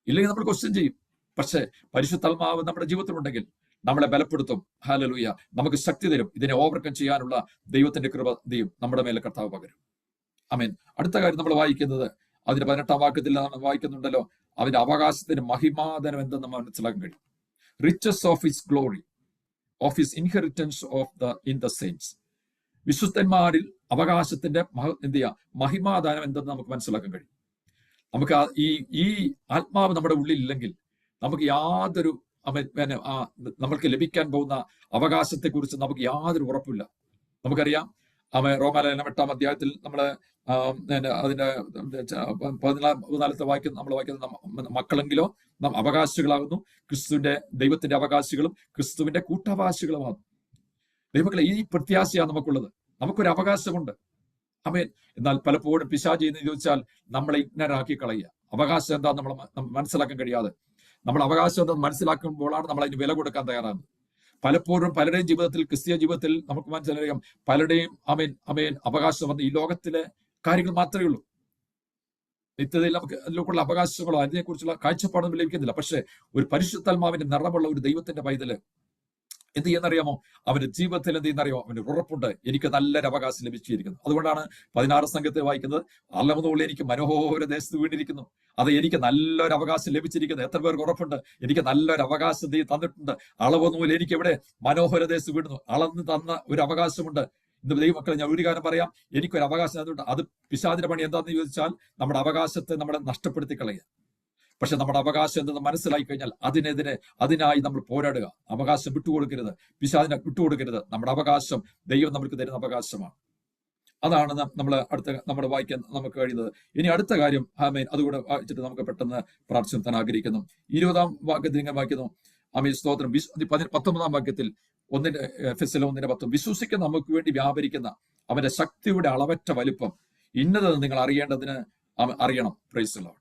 ഇല്ലെങ്കിൽ നമ്മൾ ക്വസ്റ്റ്യൻ ചെയ്യും. പക്ഷേ പരിശുദ്ധാത്മാവ് നമ്മുടെ ജീവിതത്തിലുണ്ടെങ്കിൽ നമ്മളെ ബലപ്പെടുത്തും. ഹല്ലേലൂയ. നമുക്ക് ശക്തി തരും. ഇതിനെ ഓവർകം ചെയ്യാനുള്ള ദൈവത്തിന്റെ കൃപ നമ്മുടെ മേലെ കർത്താവ് പകരും. ആമേൻ. അടുത്ത കാര്യം നമ്മൾ വായിക്കുന്നത് അതിന്റെ 18-ാം വാക്യത്തിൽ നമ്മൾ വായിക്കുന്നുണ്ടല്ലോ, അവന്റെ അവകാശത്തിന്റെ മഹിമാധനം എന്തെന്ന് മനസ്സിലാക്കാൻ കഴിയും. Riches of his glory, of his inheritance in the saints. വിശുദ്ധന്മാരിൽ അവകാശത്തിന്റെ മഹിമാദാനം എന്തെന്ന് നമുക്ക് മനസ്സിലാക്കാൻ കഴിയും. നമുക്ക് ഈ ആത്മാവ് നമ്മുടെ ഉള്ളിൽ ഇല്ലെങ്കിൽ നമുക്ക് യാതൊരു നമ്മൾക്ക് ലഭിക്കാൻ പോകുന്ന അവകാശത്തെക്കുറിച്ച് നമുക്ക് യാതൊരു ഉറപ്പില്ല. നമുക്കറിയാം, റോമാലേഖനം 8-ാം അധ്യായത്തിൽ നമ്മള് അതിന്റെ 14 വാക്യം നമ്മൾ വായിക്കുന്ന മക്കളെങ്കിലോ നാം അവകാശികളാകുന്നു, ദൈവത്തിന്റെ അവകാശികളും ക്രിസ്തുവിന്റെ കൂട്ടവകാശികളുമാകുന്നു. ദൈവമക്കളെ, ഈ പ്രത്യാശയാണ് നമുക്കുള്ളത്. നമുക്കൊരു അവകാശമുണ്ട്. ആമേൻ. എന്നാൽ പലപ്പോഴും പിശാച് എന്ന് ചോദിച്ചാൽ നമ്മളെ ഇഗ്നറാക്കി കളയുക. അവകാശം എന്താ നമ്മൾ മനസ്സിലാക്കാൻ കഴിയാതെ, നമ്മൾ അവകാശം എന്താണെന്ന് മനസ്സിലാക്കുമ്പോഴാണ് നമ്മൾ അതിന് വില കൊടുക്കാൻ തയ്യാറാകുന്നത്. പലപ്പോഴും പലരുടെയും ജീവിതത്തിൽ, ക്രിസ്തീയ ജീവിതത്തിൽ നമുക്ക് മനസ്സിലാക്കാം, പലരുടെയും അവകാശം വന്ന് ഈ ലോകത്തിലെ കാര്യങ്ങൾ മാത്രമേ ഉള്ളൂ. നിത്യതയിൽ നമുക്ക് അതിലേക്കുള്ള അവകാശങ്ങളോ അതിനെക്കുറിച്ചുള്ള കാഴ്ചപ്പാടൊന്നും ലഭിക്കുന്നില്ല. പക്ഷെ ഒരു പരിശുദ്ധാത്മാവിന്റെ നിറമുള്ള ഒരു ദൈവത്തിന്റെ പൈതല് എന്ത് ചെയ്യുന്നറിയാമോ? അവന്റെ ജീവിതത്തിൽ എന്ത് ചെയ്യുന്നറിയാമോ? അവന് ഉറപ്പുണ്ട്, എനിക്ക് നല്ലൊരു അവകാശം ലഭിച്ചിരിക്കുന്നു. അതുകൊണ്ടാണ് 16 സംഘത്തെ വായിക്കുന്നത്, അലമുതൽ എനിക്ക് മനോഹര ദേശത്ത് വീണിരിക്കുന്നു, അത് എനിക്ക് നല്ലൊരു അവകാശം ലഭിച്ചിരിക്കുന്നു. എത്ര പേർക്ക് ഉറപ്പുണ്ട്? എനിക്ക് നല്ലൊരു അവകാശം തന്നിട്ടുണ്ട്. അളവൊന്നുമില്ല, എനിക്ക് എവിടെ മനോഹര ദേശത്ത് വീഴുന്നു. അളന്ന് തന്ന ഒരു അവകാശമുണ്ട്. ഇന്ന് ദൈവമക്കളെ, ഞാൻ ഒരു കാര്യം പറയാം, എനിക്കൊരു അവകാശം തന്നിട്ടുണ്ട്. അത് പിശാചിന്റെ പണി എന്താണെന്ന് ചോദിച്ചാൽ നമ്മുടെ അവകാശത്തെ നമ്മളെ നഷ്ടപ്പെടുത്തി കളയുക. പക്ഷെ നമ്മുടെ അവകാശം എന്തെന്ന് മനസ്സിലാക്കി കഴിഞ്ഞാൽ അതിനായി നമ്മൾ പോരാടുക. അവകാശം വിട്ടുകൊടുക്കരുത്, പിശാചിനെ വിട്ടുകൊടുക്കരുത്. നമ്മുടെ അവകാശം ദൈവം നമുക്ക് തരുന്ന അവകാശമാണ്. അതാണ് നമ്മൾ വായിക്കാൻ നമുക്ക് കഴിയുന്നത്. ഇനി അടുത്ത കാര്യം, ആമേൻ, അതുകൂടെ വായിച്ചിട്ട് നമുക്ക് പെട്ടെന്ന് പ്രാർത്ഥിക്കാൻ ആഗ്രഹിക്കുന്നു. 20-ാം വാക്യത്തിൽ ഇങ്ങനെ വായിക്കുന്നു, ആമേൻ, സ്തോത്രം. 19-ാം വാക്യത്തിൽ 1:10 വിശ്വസിക്കുന്ന നമുക്ക് വേണ്ടി വ്യാപരിക്കുന്ന അവന്റെ ശക്തിയുടെ അളവറ്റ വലിപ്പം ഇന്നതെന്ന് നിങ്ങൾ അറിയേണ്ടതിന് അറിയണം. Praise the Lord.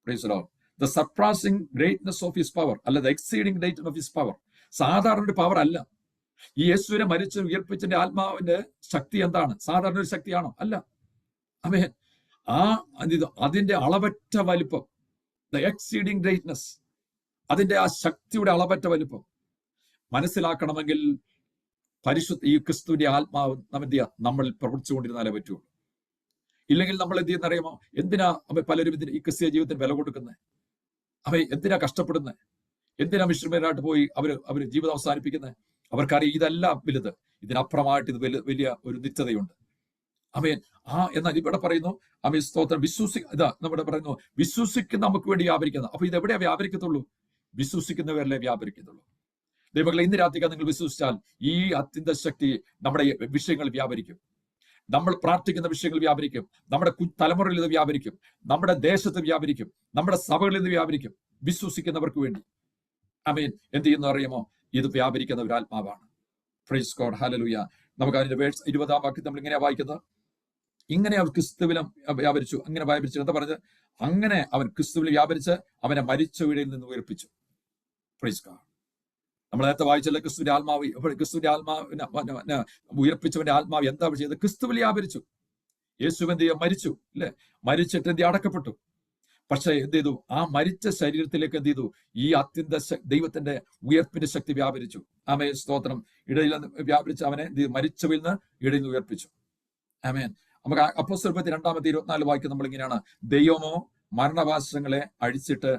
Praise the Lord. The surpassing greatness of his power, അല്ല, the exceeding greatness of his power. സാധാരണ ഒരു പവർ അല്ല. ഈ യേശുവിനെ മരിച്ച് ഉയർപ്പിച്ചതിന്റെ ആത്മാവിന്റെ ശക്തി എന്താണ്? സാധാരണ ഒരു ശക്തിയാണോ? അല്ല. ആമേൻ. അതിന്റെ അളവറ്റ വലിപ്പം, the exceeding greatness, അതിന്റെ ആ ശക്തിയുടെ അളവറ്റ വലിപ്പം മനസ്സിലാക്കണമെങ്കിൽ ഈ ക്രിസ്തുവിന്റെ ആത്മാവ് നമ്മളിൽ പ്രവർത്തിച്ചുകൊണ്ടിരുന്നാലേ പറ്റുള്ളൂ. ഇല്ലെങ്കിൽ നമ്മൾ എന്ത് ചെയ്യുന്നറിയാമോ? എന്തിനാ പലരും ഈ ക്രിസ്തീയ ജീവിതത്തിന് വില കൊടുക്കുന്നത്? എന്തിനാ കഷ്ടപ്പെടുന്നത്? എന്തിനാ മിശ്രമേരായിട്ട് പോയി അവര് ജീവിതം അവസാനിപ്പിക്കുന്നത്? അവർക്കറിയാം ഇതെല്ലാം വലുത്, ഇതിനപ്പുറമായിട്ട് ഇത് വലിയ ഒരു നിത്യതയുണ്ട്. എന്നാൽ ഇവിടെ പറയുന്നു, സ്തോത്രം, നമ്മുടെ പറയുന്നു, വിശ്വസിക്കുന്ന നമുക്ക് വേണ്ടി വ്യാപരിക്കുന്നത്. അപ്പൊ ഇതെവിടെയാ വ്യാപരിക്കത്തുള്ളൂ? വിശ്വസിക്കുന്നവരല്ലേ വ്യാപരിക്കത്തുള്ളൂ. ദൈവങ്ങളെ, ഇന്ന് രാത്രിക്ക് നിങ്ങൾ വിശ്വസിച്ചാൽ ഈ അത്യന്ത ശക്തി നമ്മുടെ വിഷയങ്ങൾ വ്യാപരിക്കും. നമ്മൾ പ്രാർത്ഥിക്കുന്ന വിഷയങ്ങൾ വ്യാപരിക്കും. നമ്മുടെ തലമുറയിൽ ഇത് വ്യാപരിക്കും. നമ്മുടെ ദേശത്ത് വ്യാപരിക്കും. നമ്മുടെ സഭകളിൽ ഇത് വ്യാപരിക്കും. വിശ്വസിക്കുന്നവർക്ക് വേണ്ടി. ആമേൻ. എന്ത് ചെയ്യുന്ന അറിയാമോ? ഇത് വ്യാപരിക്കുന്ന ഒരു ആത്മാവാണ്. Praise God. ഹല്ലേലൂയ. നമുക്ക് അതിന്റെ 20-ാം വാക്യം നമ്മൾ ഇങ്ങനെ വായിക്കുന്നത്, ഇങ്ങനെ അവർ ക്രിസ്തുവിലും വ്യാപരിച്ചു. അങ്ങനെ വ്യാപരിച്ചു എന്താ പറഞ്ഞത്? അങ്ങനെ അവൻ ക്രിസ്തുവിൽ വ്യാപരിച്ച് അവനെ മരിച്ചവരിൽ നിന്ന് ഉയർപ്പിച്ചു. Praise God. നമ്മൾ നേരത്തെ വായിച്ചല്ലേ, ക്രിസ്തുവിന്റെ ആത്മാവിനെ ഉയർപ്പിച്ചവന്റെ ആത്മാവ് എന്താ ചെയ്തത്? ക്രിസ്തുവിൽ വ്യാപരിച്ചു. യേശു എന്ത് ചെയ്യുക? മരിച്ചു, അല്ലെ? മരിച്ചിട്ട് എന്ത് അടക്കപ്പെട്ടു. പക്ഷെ എന്ത് ചെയ്തു? ആ മരിച്ച ശരീരത്തിലേക്ക് എന്ത് ചെയ്തു? ഈ അത്യന്ത ദൈവത്തിന്റെ ഉയർപ്പിന്റെ ശക്തി വ്യാപരിച്ചു. ആമേൻ, സ്തോത്രം. ഇടയിൽ വ്യാപരിച്ച് അവനെ മരിച്ചവരിൽ നിന്ന് ഇടയിൽ നിന്ന് ഉയർപ്പിച്ചു. ആമേൻ. നമുക്ക് അപ്പോസ്തലപ്രവൃത്തി 2:24 വായിക്കും നമ്മൾ ഇങ്ങനെയാണ്, ദൈവമോ മരണവാസങ്ങളെ അഴിച്ചിട്ട്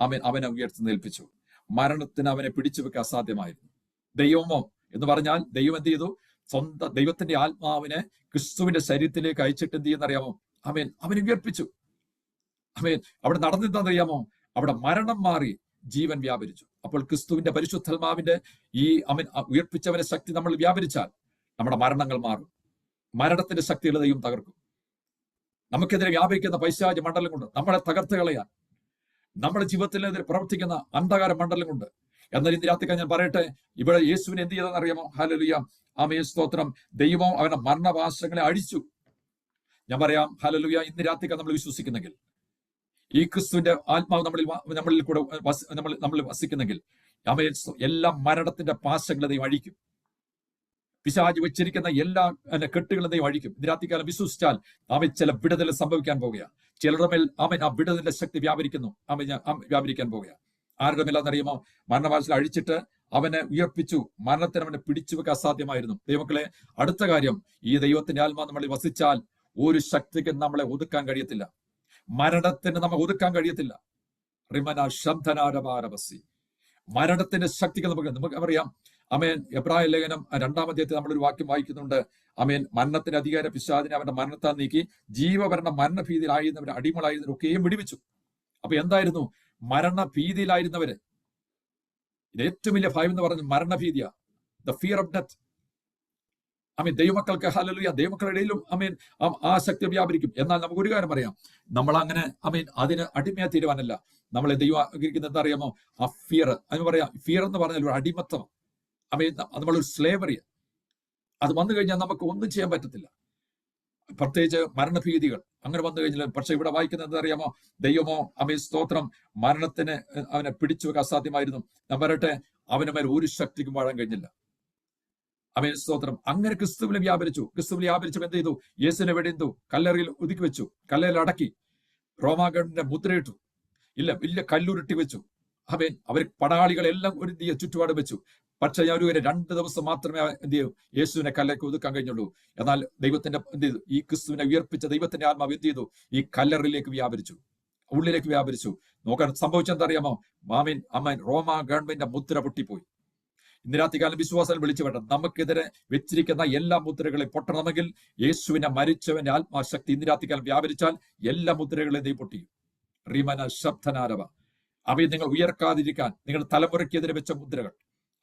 അവനെ ഉയർത്തി മരണത്തിന് അവനെ പിടിച്ചു വെക്കാൻ അസാധ്യമായിരുന്നു. ദൈവമോ എന്ന് പറഞ്ഞാൽ ദൈവം എന്ത് ചെയ്തു? സ്വന്തം ദൈവത്തിന്റെ ആത്മാവിനെ ക്രിസ്തുവിന്റെ ശരീരത്തിലേക്ക് അയച്ചിട്ട് എന്ത് ചെയ്യുന്നറിയാമോ? അവനെ ഉയർപ്പിച്ചു. അവിടെ നടന്നിരുന്നറിയാമോ? അവിടെ മരണം മാറി ജീവൻ വ്യാപരിച്ചു. അപ്പോൾ ക്രിസ്തുവിന്റെ പരിശുദ്ധാത്മാവിന്റെ ഈ ഉയർപ്പിച്ചവന്റെ ശക്തി നമ്മൾ വ്യാപരിച്ചാൽ നമ്മുടെ മരണങ്ങൾ മാറും. മരണത്തിന്റെ ശക്തികളെ ദൈവം തകർക്കും. നമുക്കെതിരെ വ്യാപരിക്കുന്ന പൈശാചിക മണ്ഡലം കൊണ്ട് നമ്മളെ തകർത്ത് കളയാൻ, നമ്മുടെ ജീവിതത്തിനെതിരെ പ്രവർത്തിക്കുന്ന അന്ധകാര മണ്ഡലം കൊണ്ട്. എന്നാൽ ഇന്ന് രാത്രി ഞാൻ പറയട്ടെ, ഇവിടെ യേശുവിനെ എന്ത് ചെയ്തെന്ന് അറിയാമോ? ഹല്ലേലൂയ. ആമേൻ, സ്തോത്രം. ദൈവം അവന്റെ മരണവാസങ്ങളെ അഴിച്ചു. ഞാൻ പറയാം, ഹല്ലേലൂയ. ഇന്ന് രാത്രി നമ്മൾ വിശ്വസിക്കുന്നെങ്കിൽ, ഈ ക്രിസ്തുവിന്റെ ആത്മാവ് നമ്മളിൽ കൂടെ നമ്മൾ വസിക്കുന്നെങ്കിൽ, ആമേൻ, എല്ലാ മരണത്തിന്റെ പാശങ്ങളെ ദൈവം അഴിക്കും. പിശാച് വെച്ചിരിക്കുന്ന എല്ലാ കെട്ടുകളും ദൈവം അഴിക്കും. ഇന്ന് രാത്രികാലം വിശ്വസിച്ചാൽ ചില വിടുതൽ സംഭവിക്കാൻ പോകുക. ചിലരുടെ മേൽ ആ വിടുതലിന്റെ ശക്തി വ്യാപരിക്കാൻ പോകുക. ആരുടെ മേലാന്നറിയുമോ? മരണവാസൽ അഴിച്ചിട്ട് അവനെ ഉയർപ്പിച്ചു. മരണത്തിന് അവനെ പിടിച്ചു വെക്കാൻ അസാധ്യമായിരുന്നു. ദൈവമക്കളെ, അടുത്ത കാര്യം, ഈ ദൈവത്തിന്റെ ആത്മാവ് നമ്മളിൽ വസിച്ചാൽ ഒരു ശക്തിക്കും നമ്മളെ ഒതുക്കാൻ കഴിയത്തില്ല. മരണത്തിന് നമ്മെ ഒതുക്കാൻ കഴിയത്തില്ല. റിമന ശബ്ദനാരഭാരവസി, മരണത്തിന്റെ ശക്തിക്ക് നമുക്ക് അറിയാം. അമേൻ. എബ്രായ ലേഖനം 2-ാം അധ്യായത്തിൽ നമ്മളൊരു വാക്യം വായിക്കുന്നുണ്ട്. അമേൻ. മരണത്തിന്റെ അധികാര പിശാചിനെ അവന്റെ മരണത്താൽ നീക്കി ജീവഭരണ മരണഭീതിയിലായിരുന്നവരെ അടിമകളായിരുന്നവരൊക്കെയും വിടുവിച്ചു. അപ്പൊ എന്തായിരുന്നു? മരണഭീതിയിലായിരുന്നവര്. ഇത് ഏറ്റവും വലിയ ഭയം എന്ന് പറഞ്ഞ മരണഭീതിയാ, ദ ഫിയർ ഓഫ് ഡെത്ത്. അമീൻ. ദൈവമക്കൾക്ക് ഹല്ലേലൂയ, ദൈവമക്കളുടെ ഇടയിലും അമീൻ ആ ശക്തി വ്യാപരിക്കും. എന്നാൽ നമുക്ക് ഒരു കാര്യം പറയാം, നമ്മൾ അങ്ങനെ അമീൻ അതിന് അടിമയാ തീരുവാനല്ല. നമ്മളെ ദൈവം ആഗ്രഹിക്കുന്നത് എന്താ അറിയാമോ? ആ ഫിയർ. അതിന് പറയാം, ഫിയർ എന്ന് പറഞ്ഞാൽ ഒരു അടിമത്തം. അമീൻ. നമ്മളൊരു സ്ലേവറി. അത് വന്നു കഴിഞ്ഞാൽ നമുക്ക് ഒന്നും ചെയ്യാൻ പറ്റത്തില്ല. പ്രത്യേകിച്ച് മരണഭീതികൾ അങ്ങനെ വന്നു കഴിഞ്ഞാൽ. പക്ഷെ ഇവിടെ വായിക്കുന്നത് എന്താ അറിയാമോ? ദൈവമോ അമീൻ സ്തോത്രം, മരണത്തിന് അവനെ പിടിച്ചു വെക്കാൻ അസാധ്യമായിരുന്നു. ഞാൻ പറയട്ടെ, അവന് മേൽ ഒരു ശക്തിക്കും വാഴാൻ കഴിഞ്ഞില്ല. അമേൻ സ്തോത്രം. അങ്ങനെ ക്രിസ്തുവിനെ വ്യാപരിച്ചു. ക്രിസ്തുവിൽ വ്യാപരിച്ചപ്പോൾ എന്ത് ചെയ്തു? യേശുവിനെ വെടിന്തു, കല്ലറയിൽ ഒതുക്കി വെച്ചു, കല്ലറയിൽ അടക്കി, റോമാഗണിന്റെ മുദ്രയിട്ടു, വലിയ കല്ലുരുട്ടി വെച്ചു. അമേൻ. അവർ പടാളികളെല്ലാം ഒരു ചുറ്റുപാട് വെച്ചു. പക്ഷെ ഞാൻ ഒരു 2 ദിവസം മാത്രമേ എന്ത് ചെയ്യൂ? യേശുവിനെ കല്ലറയ്ക്ക് ഒതുക്കാൻ കഴിഞ്ഞുള്ളൂ. എന്നാൽ ദൈവത്തിന്റെ എന്ത് ചെയ്തു? ഈ ക്രിസ്തുവിനെ ഉയർപ്പിച്ച ദൈവത്തിന്റെ ആത്മാവ് എന്ത് ചെയ്തു? ഈ കല്ലറിലേക്ക് വ്യാപരിച്ചു, ഉള്ളിലേക്ക് വ്യാപരിച്ചു. നോക്കാൻ സംഭവിച്ചെന്താ അറിയാമോ? മാമീൻ അമ്മൻ റോമാ ഗവൺമെന്റിന്റെ മുദ്ര പൊട്ടിപ്പോയി. ഇന്ന് രാത്രികാലം വിശ്വാസം വിളിച്ചു വേണ്ട, നമുക്കെതിരെ വെച്ചിരിക്കുന്ന എല്ലാ മുദ്രകളെയും പൊട്ടണമെങ്കിൽ യേശുവിനെ മരിച്ചവന്റെ ആത്മാശക്തി ഇന്ന് രാത്രികാലം വ്യാപരിച്ചാൽ എല്ലാ മുദ്രകളെയും ദൈവം പൊട്ടിയും. റീമന ശബ്ദനാരവ. അവയെ നിങ്ങൾ ഉയർക്കാതിരിക്കാൻ നിങ്ങളുടെ തലമുറയ്ക്കെതിരെ വെച്ച മുദ്രകൾ.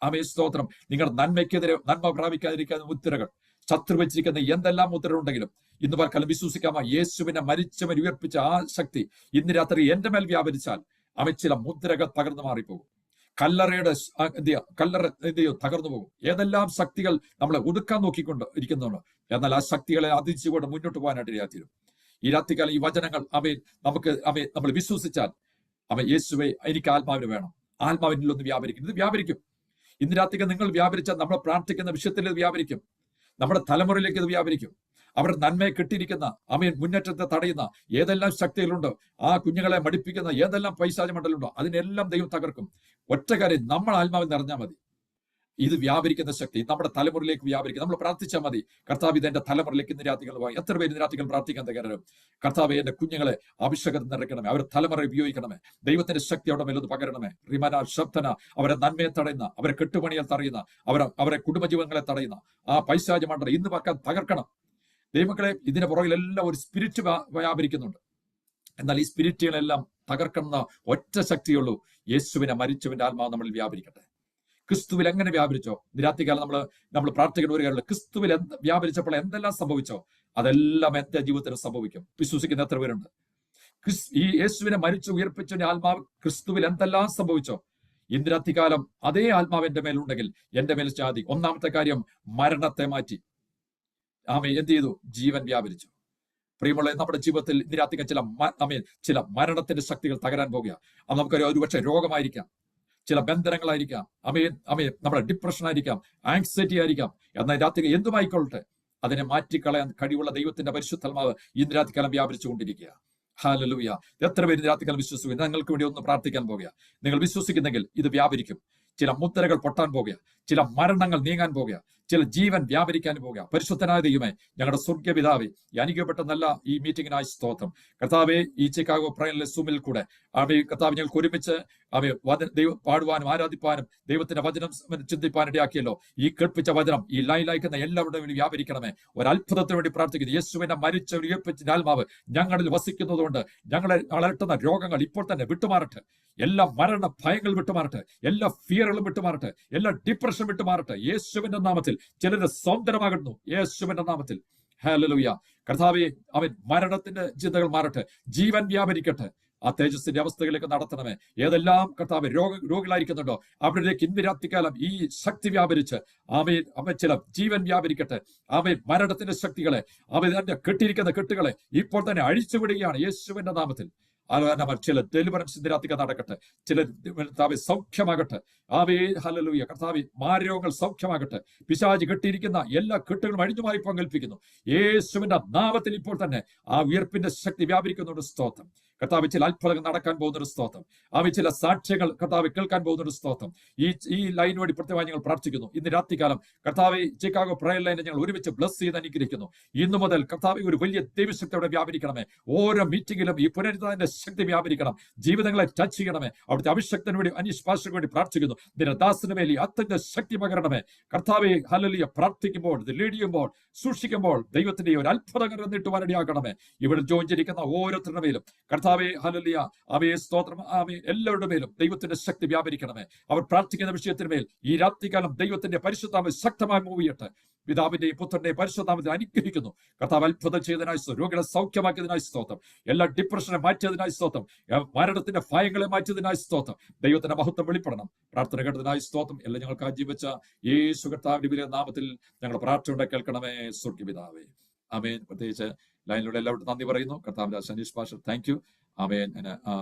ആമേ സ്തോത്രം. നിങ്ങളുടെ നന്മയ്ക്കെതിരെ നന്മ പ്രാപിക്കാതിരിക്കുന്ന മുദ്രകൾ, ശത്രു വെച്ചിരിക്കുന്ന എന്തെല്ലാം മുദ്ര ഉണ്ടെങ്കിലും ഇന്ന് പൽക്കാലം വിശ്വസിക്കാമോ? യേശുവിനെ മരിച്ചവൻ ഉയർപ്പിച്ച ആ ശക്തി ഇന്ന് രാത്രി എന്റെ മേൽ വ്യാപരിച്ചാൽ അവ ചില മുദ്രകൾ തകർന്നു മാറിപ്പോകും. കല്ലറയുടെ കല്ലറ തകർന്നു പോകും. ഏതെല്ലാം ശക്തികൾ നമ്മളെ ഒതുക്കാൻ നോക്കിക്കൊണ്ട് ഇരിക്കുന്നുണ്ടോ, എന്നാൽ ആ ശക്തികളെ അതിജീവിച്ചുകൊണ്ട് മുന്നോട്ട് പോകാനായിട്ട് ഇടയാത്തീരും. ഈ രാത്രികാലം ഈ വചനങ്ങൾ നമ്മൾ വിശ്വസിച്ചാൽ യേശുവെ എനിക്ക് ആത്മാവിന് വേണം, ആത്മാവിനൊന്ന് വ്യാപരിക്കും. ഇത് വ്യാപരിക്കും. ഇന്ന് രാത്രിക്ക് നിങ്ങൾ വ്യാപരിച്ചാൽ നമ്മൾ പ്രാർത്ഥിക്കുന്ന വിഷയത്തിൽ ഇത് വ്യാപരിക്കും. നമ്മുടെ തലമുറയിലേക്ക് ഇത് വ്യാപരിക്കും. അവരുടെ നന്മയെ കെട്ടിയിരിക്കുന്ന മുന്നേറ്റത്തെ തടയുന്ന ഏതെല്ലാം ശക്തികളുണ്ടോ, ആ കുഞ്ഞുങ്ങളെ മടിപ്പിക്കുന്ന ഏതെല്ലാം പൈശാചമണ്ഡലമുണ്ടോ, അതിനെല്ലാം ദൈവം തകർക്കും. ഒറ്റ കാര്യം, നമ്മൾ ആത്മാവിൽ നിറഞ്ഞാൽ മതി. ഇത് വ്യാപരിക്കുന്ന ശക്തി നമ്മുടെ തലമുറയിലേക്ക് വ്യാപരിക്കും. നമ്മൾ പ്രാർത്ഥിച്ചാൽ മതി, കർത്താവ് ഇത് എന്റെ തലമുറയിലേക്ക് ഇന്ന് രാത്രികൾ പോയി. എത്ര പേര് ഇന്ന് രാത്രികൾ പ്രാർത്ഥിക്കാൻ തയ്യാറും? കർത്താവ് എന്റെ കുഞ്ഞുങ്ങളെ അഭിഷേകത്തിൽ നിറയ്ക്കണമേ, അവരുടെ തലമുറ ഉപയോഗിക്കണമേ, ദൈവത്തിന്റെ ശക്തി അവിടെ മേലൊന്ന് പകരണമേ. റിമന ശബ്ദന. അവരെ നന്മയെ തടയുന്ന, അവരെ കെട്ടുപണിയെ തടയുന്ന, അവരെ കുടുംബജീവനങ്ങളെ തടയുന്ന ആ പൈശാച മണ്ഡലം ഇന്ന് തകർക്കണം. ദൈവമക്കളെ, ഇതിന് പുറകിലെല്ലാം ഒരു സ്പിരിറ്റ് വ്യാപരിക്കുന്നുണ്ട്. എന്നാൽ ഈ സ്പിരിറ്റുകളെല്ലാം തകർക്കുന്ന ഒറ്റ ശക്തിയുള്ളൂ, യേശുവിനെ മരിച്ചവന്റെ ആത്മാവ് നമ്മളിൽ വ്യാപരിക്കട്ടെ. ക്രിസ്തുവിൽ എങ്ങനെ വ്യാപരിച്ചോ, രാത്രികാലം നമ്മൾ പ്രാർത്ഥിക്കുന്ന ഒരു കാര്യമുള്ള, ക്രിസ്തുവിൽ വ്യാപരിച്ചപ്പോൾ എന്തെല്ലാം സംഭവിച്ചോ അതെല്ലാം എന്റെ ജീവിതത്തിൽ സംഭവിക്കും. വിശ്വസിക്കുന്ന എത്ര പേരുണ്ട്? ഈ യേശുവിനെ മരിച്ചു ഉയർപ്പിച്ചവന്റെ ആത്മാവ് ക്രിസ്തുവിൽ എന്തെല്ലാം സംഭവിച്ചോ, ഇന്ന് രാത്രികാലം അതേ ആത്മാവ് എന്റെ മേലുണ്ടെങ്കിൽ എന്റെ മേൽ ചാതി. ഒന്നാമത്തെ കാര്യം, മരണത്തെ മാറ്റി എന്ത് ചെയ്തു? ജീവൻ വ്യാപരിച്ചു. പ്രിയമുള്ള, നമ്മുടെ ജീവിതത്തിൽ ഇന്ന് രാത്രിക്ക് ചില മരണത്തിന്റെ ശക്തികൾ തകരാൻ പോകുക. അത് നമുക്കറിയാം, ഒരുപക്ഷെ രോഗമായിരിക്കാം, ചില ബന്ധനങ്ങളായിരിക്കാം, നമ്മുടെ ഡിപ്രഷൻ ആയിരിക്കാം, ആങ്സൈറ്റി ആയിരിക്കാം. എന്നാൽ രാത്രി എന്തുമായിക്കൊള്ളട്ടെ, അതിനെ മാറ്റിക്കളയാൻ കഴിവുള്ള ദൈവത്തിന്റെ പരിശുദ്ധാത്മാവ് ഇന്ന് രാത്രികാലം വ്യാപരിച്ചുകൊണ്ടിരിക്കുക. ഹല്ലേലൂയ. എത്ര പേര് രാത്രികാലം വിശ്വസിക്കും? നിങ്ങൾക്ക് വേണ്ടി ഒന്ന് പ്രാർത്ഥിക്കാൻ പോകുക. നിങ്ങൾ വിശ്വസിക്കുന്നെങ്കിൽ ഇത് വ്യാപരിക്കും. ചില മുദ്രകൾ പൊട്ടാൻ പോകുക, ചില മരണങ്ങൾ നീങ്ങാൻ പോകുക, ചില ജീവൻ വ്യാപരിക്കാൻ പോകുക. പരിശുദ്ധനായ ദൈവമേ, ഞങ്ങളുടെ സ്വർഗ്ഗ പിതാവേ, ഈ അനുഗ്രഹപ്പെട്ട നല്ല ഈ മീറ്റിംഗിനായി സ്തോത്രം. കർത്താവേ, ഈ ചിക്കാഗോ പ്രയറിലെ സൂമിൽ കൂടെ കർത്താവ് ഞങ്ങൾക്ക് ഒരുമിച്ച് ദൈവം പാടുവാനും ആരാധിപ്പാനും ദൈവത്തിന്റെ വചനം ചിന്തിപ്പാൻ ഇടയാക്കിയല്ലോ. ഈ കേൾപ്പിച്ച വചനം ഈ ലൈലായിക്കുന്ന എല്ലാവരുടെയും വേണ്ടി വ്യാപരിക്കണമേ. ഒരു അത്ഭുതത്തിന് വേണ്ടി പ്രാർത്ഥിക്കുന്നു. യേശുവിനെ മരിച്ച ഉയർപ്പിച്ച ആത്മാവ് ഞങ്ങളിൽ വസിക്കുന്നതുകൊണ്ട് ഞങ്ങളെ അലട്ടുന്ന രോഗങ്ങൾ ഇപ്പോൾ തന്നെ വിട്ടുമാറട്ടെ. എല്ലാ മരണ ഭയങ്ങൾ വിട്ടുമാറട്ടെ, എല്ലാ ഫിയറുകളും വിട്ടുമാറട്ടെ, എല്ലാ ഡിപ്രഷൻ വിട്ടുമാറട്ടെ. യേശുവിന്റെ നാമത്തിൽ ചിലരുടെ സൗന്ദര്യമാകുന്നു, യേശുവിന്റെ നാമത്തിൽ. ഹല്ലേലൂയ. കർത്താവേ, മരണത്തിന്റെ ചിന്തകൾ മാറട്ടെ, ജീവൻ വ്യാപരിക്കട്ടെ. ആ തേജസ്സിന്റെ അവസ്ഥകളിലേക്ക് നടത്തണമേ. ഏതെല്ലാം കർത്താവ് രോഗികളായിരിക്കുന്നുണ്ടോ അവരിലേക്ക് ഇന്ന് രാത്രികാലം ഈ ശക്തി വ്യാപരിച്ച് ചില ജീവൻ വ്യാപരിക്കട്ടെ. മരണത്തിന്റെ ശക്തികളെ അതിന്റെ കെട്ടിയിരിക്കുന്ന കെട്ടുകളെ ഇപ്പോൾ തന്നെ അഴിച്ചുവിടുകയാണ് യേശുവിന്റെ നാമത്തിൽ. ചില ഡെലിവറൻസ് ഇന്ന് രാത്രിക്ക് നടക്കട്ടെ, ചില സൗഖ്യമാകട്ടെ. ഹല്ലേലൂയ. കർത്താവേ, മാരരോഗങ്ങൾ സൗഖ്യമാകട്ടെ. പിശാച് കെട്ടിയിരിക്കുന്ന എല്ലാ കെട്ടുകളും അഴിഞ്ഞുമായി പങ്കൽപ്പിക്കുന്നു യേശുവിന്റെ നാമത്തിൽ. ഇപ്പോൾ തന്നെ ആ ഉയർപ്പിന്റെ ശക്തി വ്യാപരിക്കുന്നുണ്ട്. സ്തോത്രം. കർത്താവ് ചില അത്ഭുതങ്ങൾ നടക്കാൻ പോകുന്ന ഒരു സ്തോത്രം. ചില സാക്ഷ്യങ്ങൾ കർത്താവ് കേൾക്കാൻ പോകുന്ന ഒരു സ്തോത്രം. ഈ ലൈൻ വഴി പ്രത്യേകമായി ഞങ്ങൾ പ്രാർത്ഥിക്കുന്നു. ഇന്ന് രാത്രികാലം കർത്താവ് ചിക്കാഗോ പ്രയർ ലൈനെ ഞങ്ങൾ ഒരുമിച്ച് ബ്ലസ് ചെയ്ത് അനുഗ്രഹിക്കുന്നു. ഇന്നു മുതൽ കർത്താവ് ഒരു വലിയ ദൈവശക്തിയോടെ വ്യാപരിക്കണമേ. ഓരോ മീറ്റിംഗിലും ഈ പുനരുദ്ധാനത്തിന്റെ ശക്തി വ്യാപരിക്കണം. ജീവിതങ്ങളെ ടച്ച് ചെയ്യണമേ. അവിടുത്തെ അഭിഷക്തന് വേണ്ടി അനീഷ് പാസ്റ്റർക്ക് വേണ്ടി പ്രാർത്ഥിക്കുന്നു. ദാസന് വേണ്ടി അത്യന്ത ശക്തി പകരണമേ കർത്താവെ. ഹല്ലേലൂയ. പ്രാർത്ഥിക്കുമ്പോൾ, ലീഡ് ചെയ്യുമ്പോൾ, സൂക്ഷിക്കുമ്പോൾ ദൈവത്തിന്റെ ഒരു അത്ഭുതകരം നീട്ടുവാനിടയാക്കണമേ. ഇവിടെ ജോയിൻ ചെയ്തിരിക്കുന്ന ഓരോരുത്തരുടെ മേലും കർത്താവെ ഹല്ലേലൂയ അവയെ സ്തോത്രം എല്ലാവരുടെ മേലും ദൈവത്തിന്റെ ശക്തി വ്യാപരിക്കണമേ. അവർ പ്രാർത്ഥിക്കുന്ന വിഷയത്തിന് മേൽ ഈ രാത്രികാലം ദൈവത്തിന്റെ പരിശുദ്ധാത്മ ശക്തമായി മൂവ് ചെയ്യട്ടെ. പിതാവിന്റെയും പുത്രന്റെയും പരിശുദ്ധാത്മത്തെ അനുഗ്രഹിക്കുന്നു. കർത്താവ് അത്ഭുതം ചെയ്തതിനായി സ്തോത്രം. രോഗികളെ സൗഖ്യമാക്കിയതിനായി സ്തോത്രം. എല്ലാ ഡിപ്രഷനെ മാറ്റിയതിനായി സ്തോത്രം. മരണത്തിന്റെ ഭയങ്ങളെ മാറ്റിയതിനായി സ്തോത്രം. ദൈവത്തിന്റെ മഹത്വം വെളിപ്പെടണം. പ്രാർത്ഥന കേട്ടതിനായി സ്തോത്രം. എല്ലാം ഞങ്ങൾക്ക് ആജീവിച്ച യേശു കർത്താവിന്റെ വലിയ നാമത്തിൽ ഞങ്ങൾ പ്രാർത്ഥന കേൾക്കണമേ സ്വർഗ്ഗപിതാവേ. ആമേൻ. പ്രത്യേകിച്ച് ലൈനിലൂടെ എല്ലാവരും നന്ദി പറയുന്നു. കർത്താവിന്റെ സനീഷ് പാസ്റ്റർ താങ്ക് യു. ആമേൻ.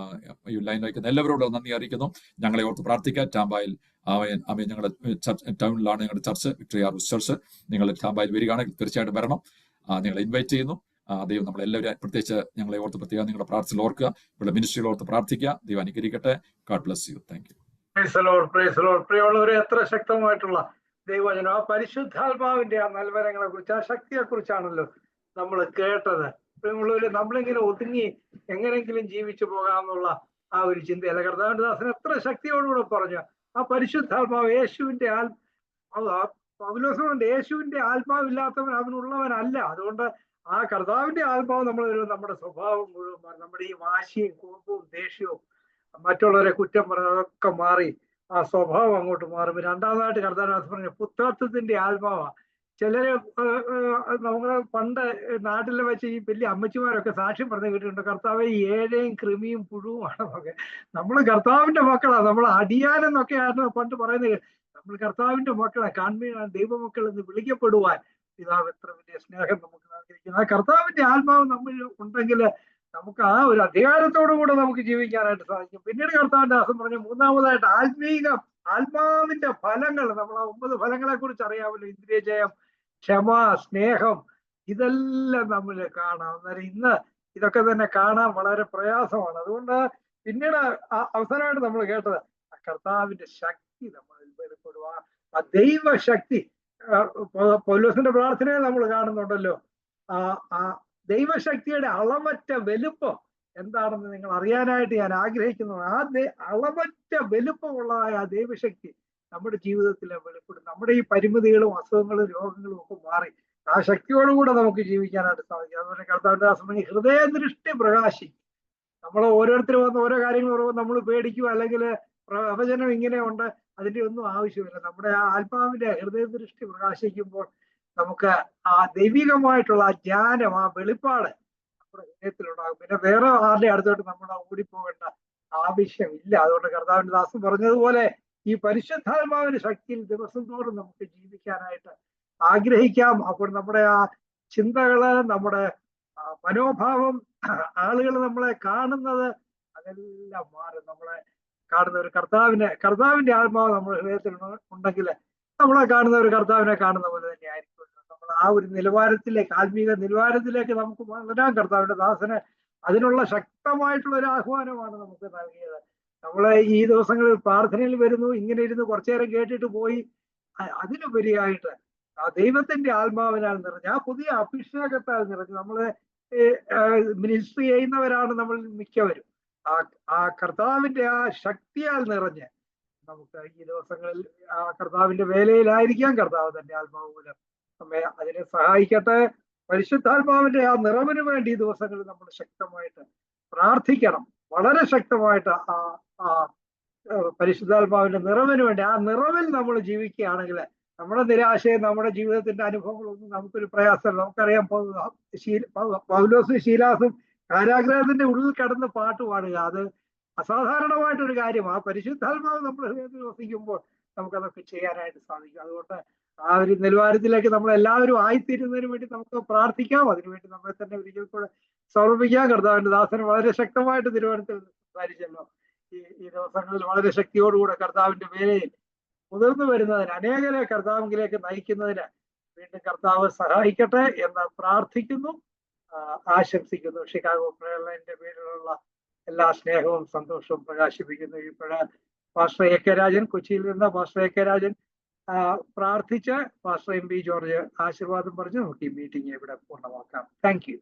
ഈ ലൈൻ വയ്ക്കുന്ന എല്ലാവരോടും നന്ദി അറിയിക്കുന്നു. ഞങ്ങളെ ഓർത്ത് പ്രാർത്ഥിക്കാൻ ടാമ്പായിൽ ആമേൻ ഞങ്ങളുടെ ടൗണിലാണ് ഞങ്ങളുടെ ചർച്ച്, വിക്ടറി ആർവസ് ചർച്ച്. നിങ്ങൾ ടാമ്പായിൽ വരികയാണെങ്കിൽ തീർച്ചയായിട്ടും വരണം. നിങ്ങളെ ഇൻവൈറ്റ് ചെയ്യുന്നു. ദൈവം നമ്മളെല്ലാവരും പ്രത്യേകിച്ച് ഞങ്ങളെ ഓർത്ത് പ്രത്യേകം നിങ്ങളുടെ പ്രാർത്ഥനയിൽ ഓർക്കുക. ഇവിടെ മിനിസ്ട്രിയിൽ ഓർത്ത് പ്രാർത്ഥിക്കുക. ദൈവം അനുഗ്രഹിക്കട്ടെ. God bless you. Thank you. പ്രിയമുള്ളവരെ, എത്ര ശക്തമായിട്ടുള്ള ദൈവവചനം. ആ പരിശുദ്ധാത്മാവിന്റെ ആ നൽവരങ്ങളെ കുറിച്ച്, ആ ശക്തിയെ കുറിച്ചാണല്ലോ നമ്മൾ കേട്ടത്. പ്രിയമുള്ളവര്, നമ്മളിങ്ങനെ ഒതുങ്ങി എങ്ങനെങ്കിലും ജീവിച്ചു പോകാമെന്നുള്ള ആ ഒരു ചിന്തയല്ല. കർത്താവിന്റെ ദാസൻ എത്ര ശക്തിയോടുകൂടെ പറഞ്ഞു ആ പരിശുദ്ധാത്മാവ് യേശുവിന്റെ പൗലോസുണ്ട്. യേശുവിന്റെ ആത്മാവില്ലാത്തവൻ അവനുള്ളവനല്ല. അതുകൊണ്ട് ആ കർത്താവിന്റെ ആത്മാവ് നമ്മുടെ സ്വഭാവം മുഴുവൻ മാറി. നമ്മുടെ ഈ വാശിയും കോപവും ദേഷ്യവും മറ്റുള്ളവരെ കുറ്റം പറയുന്നതൊക്കെ മാറി ആ സ്വഭാവം അങ്ങോട്ട് മാറും. രണ്ടാമതായിട്ട് കർത്താവിനെ പറഞ്ഞു പുത്രത്വത്തിന്റെ ആത്മാവാ. ചിലര് നമ്മള് പണ്ട് നാട്ടിൽ വെച്ച് ഈ വലിയ അമ്മച്ചിമാരൊക്കെ സാക്ഷ്യം പറഞ്ഞു കേട്ടിട്ടുണ്ട്, കർത്താവ് ഏഴയും കൃമിയും പുഴുവുമാണെന്നൊക്കെ. നമ്മൾ കർത്താവിന്റെ മക്കളാണ്. നമ്മൾ അടിയാനെന്നൊക്കെയാണ് പണ്ട് പറയുന്നത്. നമ്മൾ കർത്താവിന്റെ മക്കളെ കാൺമീനാണ് ദൈവമക്കൾ എന്ന് വിളിക്കപ്പെടുവാൻ പിതാവ് എത്ര വലിയ സ്നേഹം നമുക്ക് നൽകിയിരിക്കുന്നു. ആ കർത്താവിന്റെ ആത്മാവ് നമ്മൾ ഉണ്ടെങ്കിൽ നമുക്ക് ആ ഒരു അധികാരത്തോടു കൂടെ നമുക്ക് ജീവിക്കാനായിട്ട് സാധിക്കും. പിന്നീട് കർത്താവിന്റെ ദാസൻ പറഞ്ഞു മൂന്നാമതായിട്ട് ആത്മാവിന്റെ ഫലങ്ങൾ. നമ്മൾ ആ 9 ഫലങ്ങളെ കുറിച്ച് അറിയാമല്ലോ. ഇന്ദ്രിയജയം, ക്ഷമ, സ്നേഹം, ഇതെല്ലാം നമ്മൾ കാണാം. അന്നേരം ഇന്ന് ഇതൊക്കെ തന്നെ കാണാൻ വളരെ പ്രയാസമാണ്. അതുകൊണ്ട് പിന്നീട് അവസാനമായിട്ട് നമ്മൾ കേട്ടത് ആ കർത്താവിന്റെ ശക്തി നമ്മളിൽ വെളിപ്പെടുക. ആ ദൈവശക്തി പൗലോസിന്റെ പ്രാർത്ഥനയെ നമ്മൾ കാണുന്നുണ്ടല്ലോ. ആ ദൈവശക്തിയുടെ അളവറ്റ വലുപ്പം എന്താണെന്ന് നിങ്ങൾ അറിയാനായിട്ട് ഞാൻ ആഗ്രഹിക്കുന്നു. ആ അളവറ്റ വലുപ്പമുള്ളതായ ആ ദൈവശക്തി നമ്മുടെ ജീവിതത്തിൽ വെളിപ്പെടും. നമ്മുടെ ഈ പരിമിതികളും അസുഖങ്ങളും രോഗങ്ങളും ഒക്കെ മാറി ആ ശക്തിയോടുകൂടെ നമുക്ക് ജീവിക്കാനായിട്ട് സാധിക്കും. അതുപോലെ കർത്താവിന്റെ ദാസൻ ഹൃദയദൃഷ്ടി പ്രകാശിക്കും. നമ്മൾ ഓരോരുത്തരും വന്ന് ഓരോ കാര്യങ്ങൾ പറയുമ്പോൾ നമ്മൾ പേടിക്കും, അല്ലെങ്കിൽ പ്രവചനം ഇങ്ങനെ ഉണ്ട്, അതിന്റെ ഒന്നും ആവശ്യമില്ല. നമ്മുടെ ആ ആത്മാവിന്റെ ഹൃദയദൃഷ്ടി പ്രകാശിക്കുമ്പോൾ നമുക്ക് ആ ദൈവികമായിട്ടുള്ള ആ ജ്ഞാനം, ആ വെളിപ്പാട് നമ്മുടെ ഹൃദയത്തിലുണ്ടാകും. പിന്നെ വേറെ ആരുടെ അടുത്തോട്ട് നമ്മൾ ഓടിപ്പോകേണ്ട ആവശ്യമില്ല. അതുകൊണ്ട് കർത്താവിന്റെ ദാസൻ പറഞ്ഞതുപോലെ ഈ പരിശുദ്ധാത്മാവിന്റെ ശക്തിയിൽ ദിവസം തോറും നമുക്ക് ജീവിക്കാനായിട്ട് ആഗ്രഹിക്കാം. അപ്പോൾ നമ്മുടെ ആ ചിന്തകള്, നമ്മുടെ മനോഭാവം, ആളുകൾ നമ്മളെ കാണുന്നത് അതെല്ലാം മാറും. നമ്മളെ കാണുന്ന ഒരു കർത്താവിന്റെ ആത്മാവ് നമ്മുടെ ഹൃദയത്തിൽ ഉണ്ടെങ്കിൽ നമ്മളെ കാണുന്ന ഒരു കർത്താവിനെ കാണുന്ന പോലെ തന്നെ ആയിരിക്കും. നമ്മൾ ആ ഒരു നിലവാരത്തിലേക്ക്, ആത്മീക നിലവാരത്തിലേക്ക് നമുക്ക് വളരാൻ കർത്താവിന്റെ ദാസന് അതിനുള്ള ശക്തമായിട്ടുള്ള ഒരു ആഹ്വാനമാണ് നമുക്ക് നൽകിയത്. നമ്മളെ ഈ ദിവസങ്ങളിൽ പ്രാർത്ഥനയിൽ വരുന്നു, ഇങ്ങനെ ഇരുന്ന് കുറച്ചു നേരം കേട്ടിട്ട് പോയി. അതിനുപരിയായിട്ട് ആ ദൈവത്തിന്റെ ആത്മാവിനാൽ നിറഞ്ഞ്, ആ പുതിയ അഭിഷേകത്താൽ നിറഞ്ഞ്, നമ്മളെ മിനിസ്ട്രി ചെയ്യുന്നവരാണ് നമ്മൾ മിക്കവരും. ആ കർത്താവിന്റെ ആ ശക്തിയാൽ നിറഞ്ഞ് നമുക്ക് ഈ ദിവസങ്ങളിൽ ആ കർത്താവിന്റെ വേലയിലായിരിക്കാം. കർത്താവ് തന്നെ ആത്മാവ് മൂലം നമ്മെ അതിനെ സഹായിക്കട്ടെ. പരിശുദ്ധാത്മാവിന്റെ ആ നിറവിന് വേണ്ടി ഈ ദിവസങ്ങളിൽ നമ്മൾ ശക്തമായിട്ട് പ്രാർത്ഥിക്കണം. വളരെ ശക്തമായിട്ട് ആ പരിശുദ്ധാത്മാവിന്റെ നിറവിന് വേണ്ടി, ആ നിറവിൽ നമ്മൾ ജീവിക്കുകയാണെങ്കിൽ നമ്മുടെ നിരാശയും നമ്മുടെ ജീവിതത്തിന്റെ അനുഭവങ്ങളൊന്നും നമുക്കൊരു പ്രയാസമല്ല. നമുക്കറിയാം, പൗലോസും ശീലാസും കാരാഗ്രഹത്തിന്റെ ഉള്ളിൽ കടന്ന് പാട്ട് പാടുക, അത് അസാധാരണമായിട്ടൊരു കാര്യം. ആ പരിശുദ്ധാത്മാവ് നമ്മുടെ ഹൃദയത്തിൽ വസിക്കുമ്പോൾ നമുക്കതൊക്കെ ചെയ്യാനായിട്ട് സാധിക്കും. അതുകൊണ്ട് ആ ഒരു നിലവാരത്തിലേക്ക് നമ്മൾ എല്ലാവരും ആയിത്തീരുന്നതിന് വേണ്ടി നമുക്ക് പ്രാർത്ഥിക്കാം. അതിനുവേണ്ടി നമ്മളെ തന്നെ ഒരിക്കൽ കൂടെ സമർപ്പിക്കാം. കർത്താവിന്റെ ദാസന് വളരെ ശക്തമായിട്ട് തിരുവനന്തപുരത്തിൽ സംസാരിച്ചല്ലോ. ഈ ദിവസങ്ങളിൽ വളരെ ശക്തിയോടുകൂടെ കർത്താവിന്റെ വേലയിൽ മുതിർന്നു വരുന്നതിന്, അനേകരെ കർത്താവിലേക്ക് നയിക്കുന്നതിന് വീണ്ടും കർത്താവ് സഹായിക്കട്ടെ എന്ന് പ്രാർത്ഥിക്കുന്നു, ആശംസിക്കുന്നു. ഷിക്കാഗോ പ്രയർ ലൈനിന്റെ പേരിലുള്ള എല്ലാ സ്നേഹവും സന്തോഷവും പ്രകാശിപ്പിക്കുന്നു. ഇപ്പോഴ് പാസ്റ്റർ എ കെ രാജൻ, കൊച്ചിയിൽ നിന്ന് പാസ്റ്റർ എ കെ രാജൻ പ്രാർത്ഥിച്ച് പാസ്റ്റർ എം പി ജോർജ് ആശീർവാദം പറഞ്ഞ് നമുക്ക് ഈ മീറ്റിംഗ് ഇവിടെ പൂർണ്ണമാക്കാം. Thank you.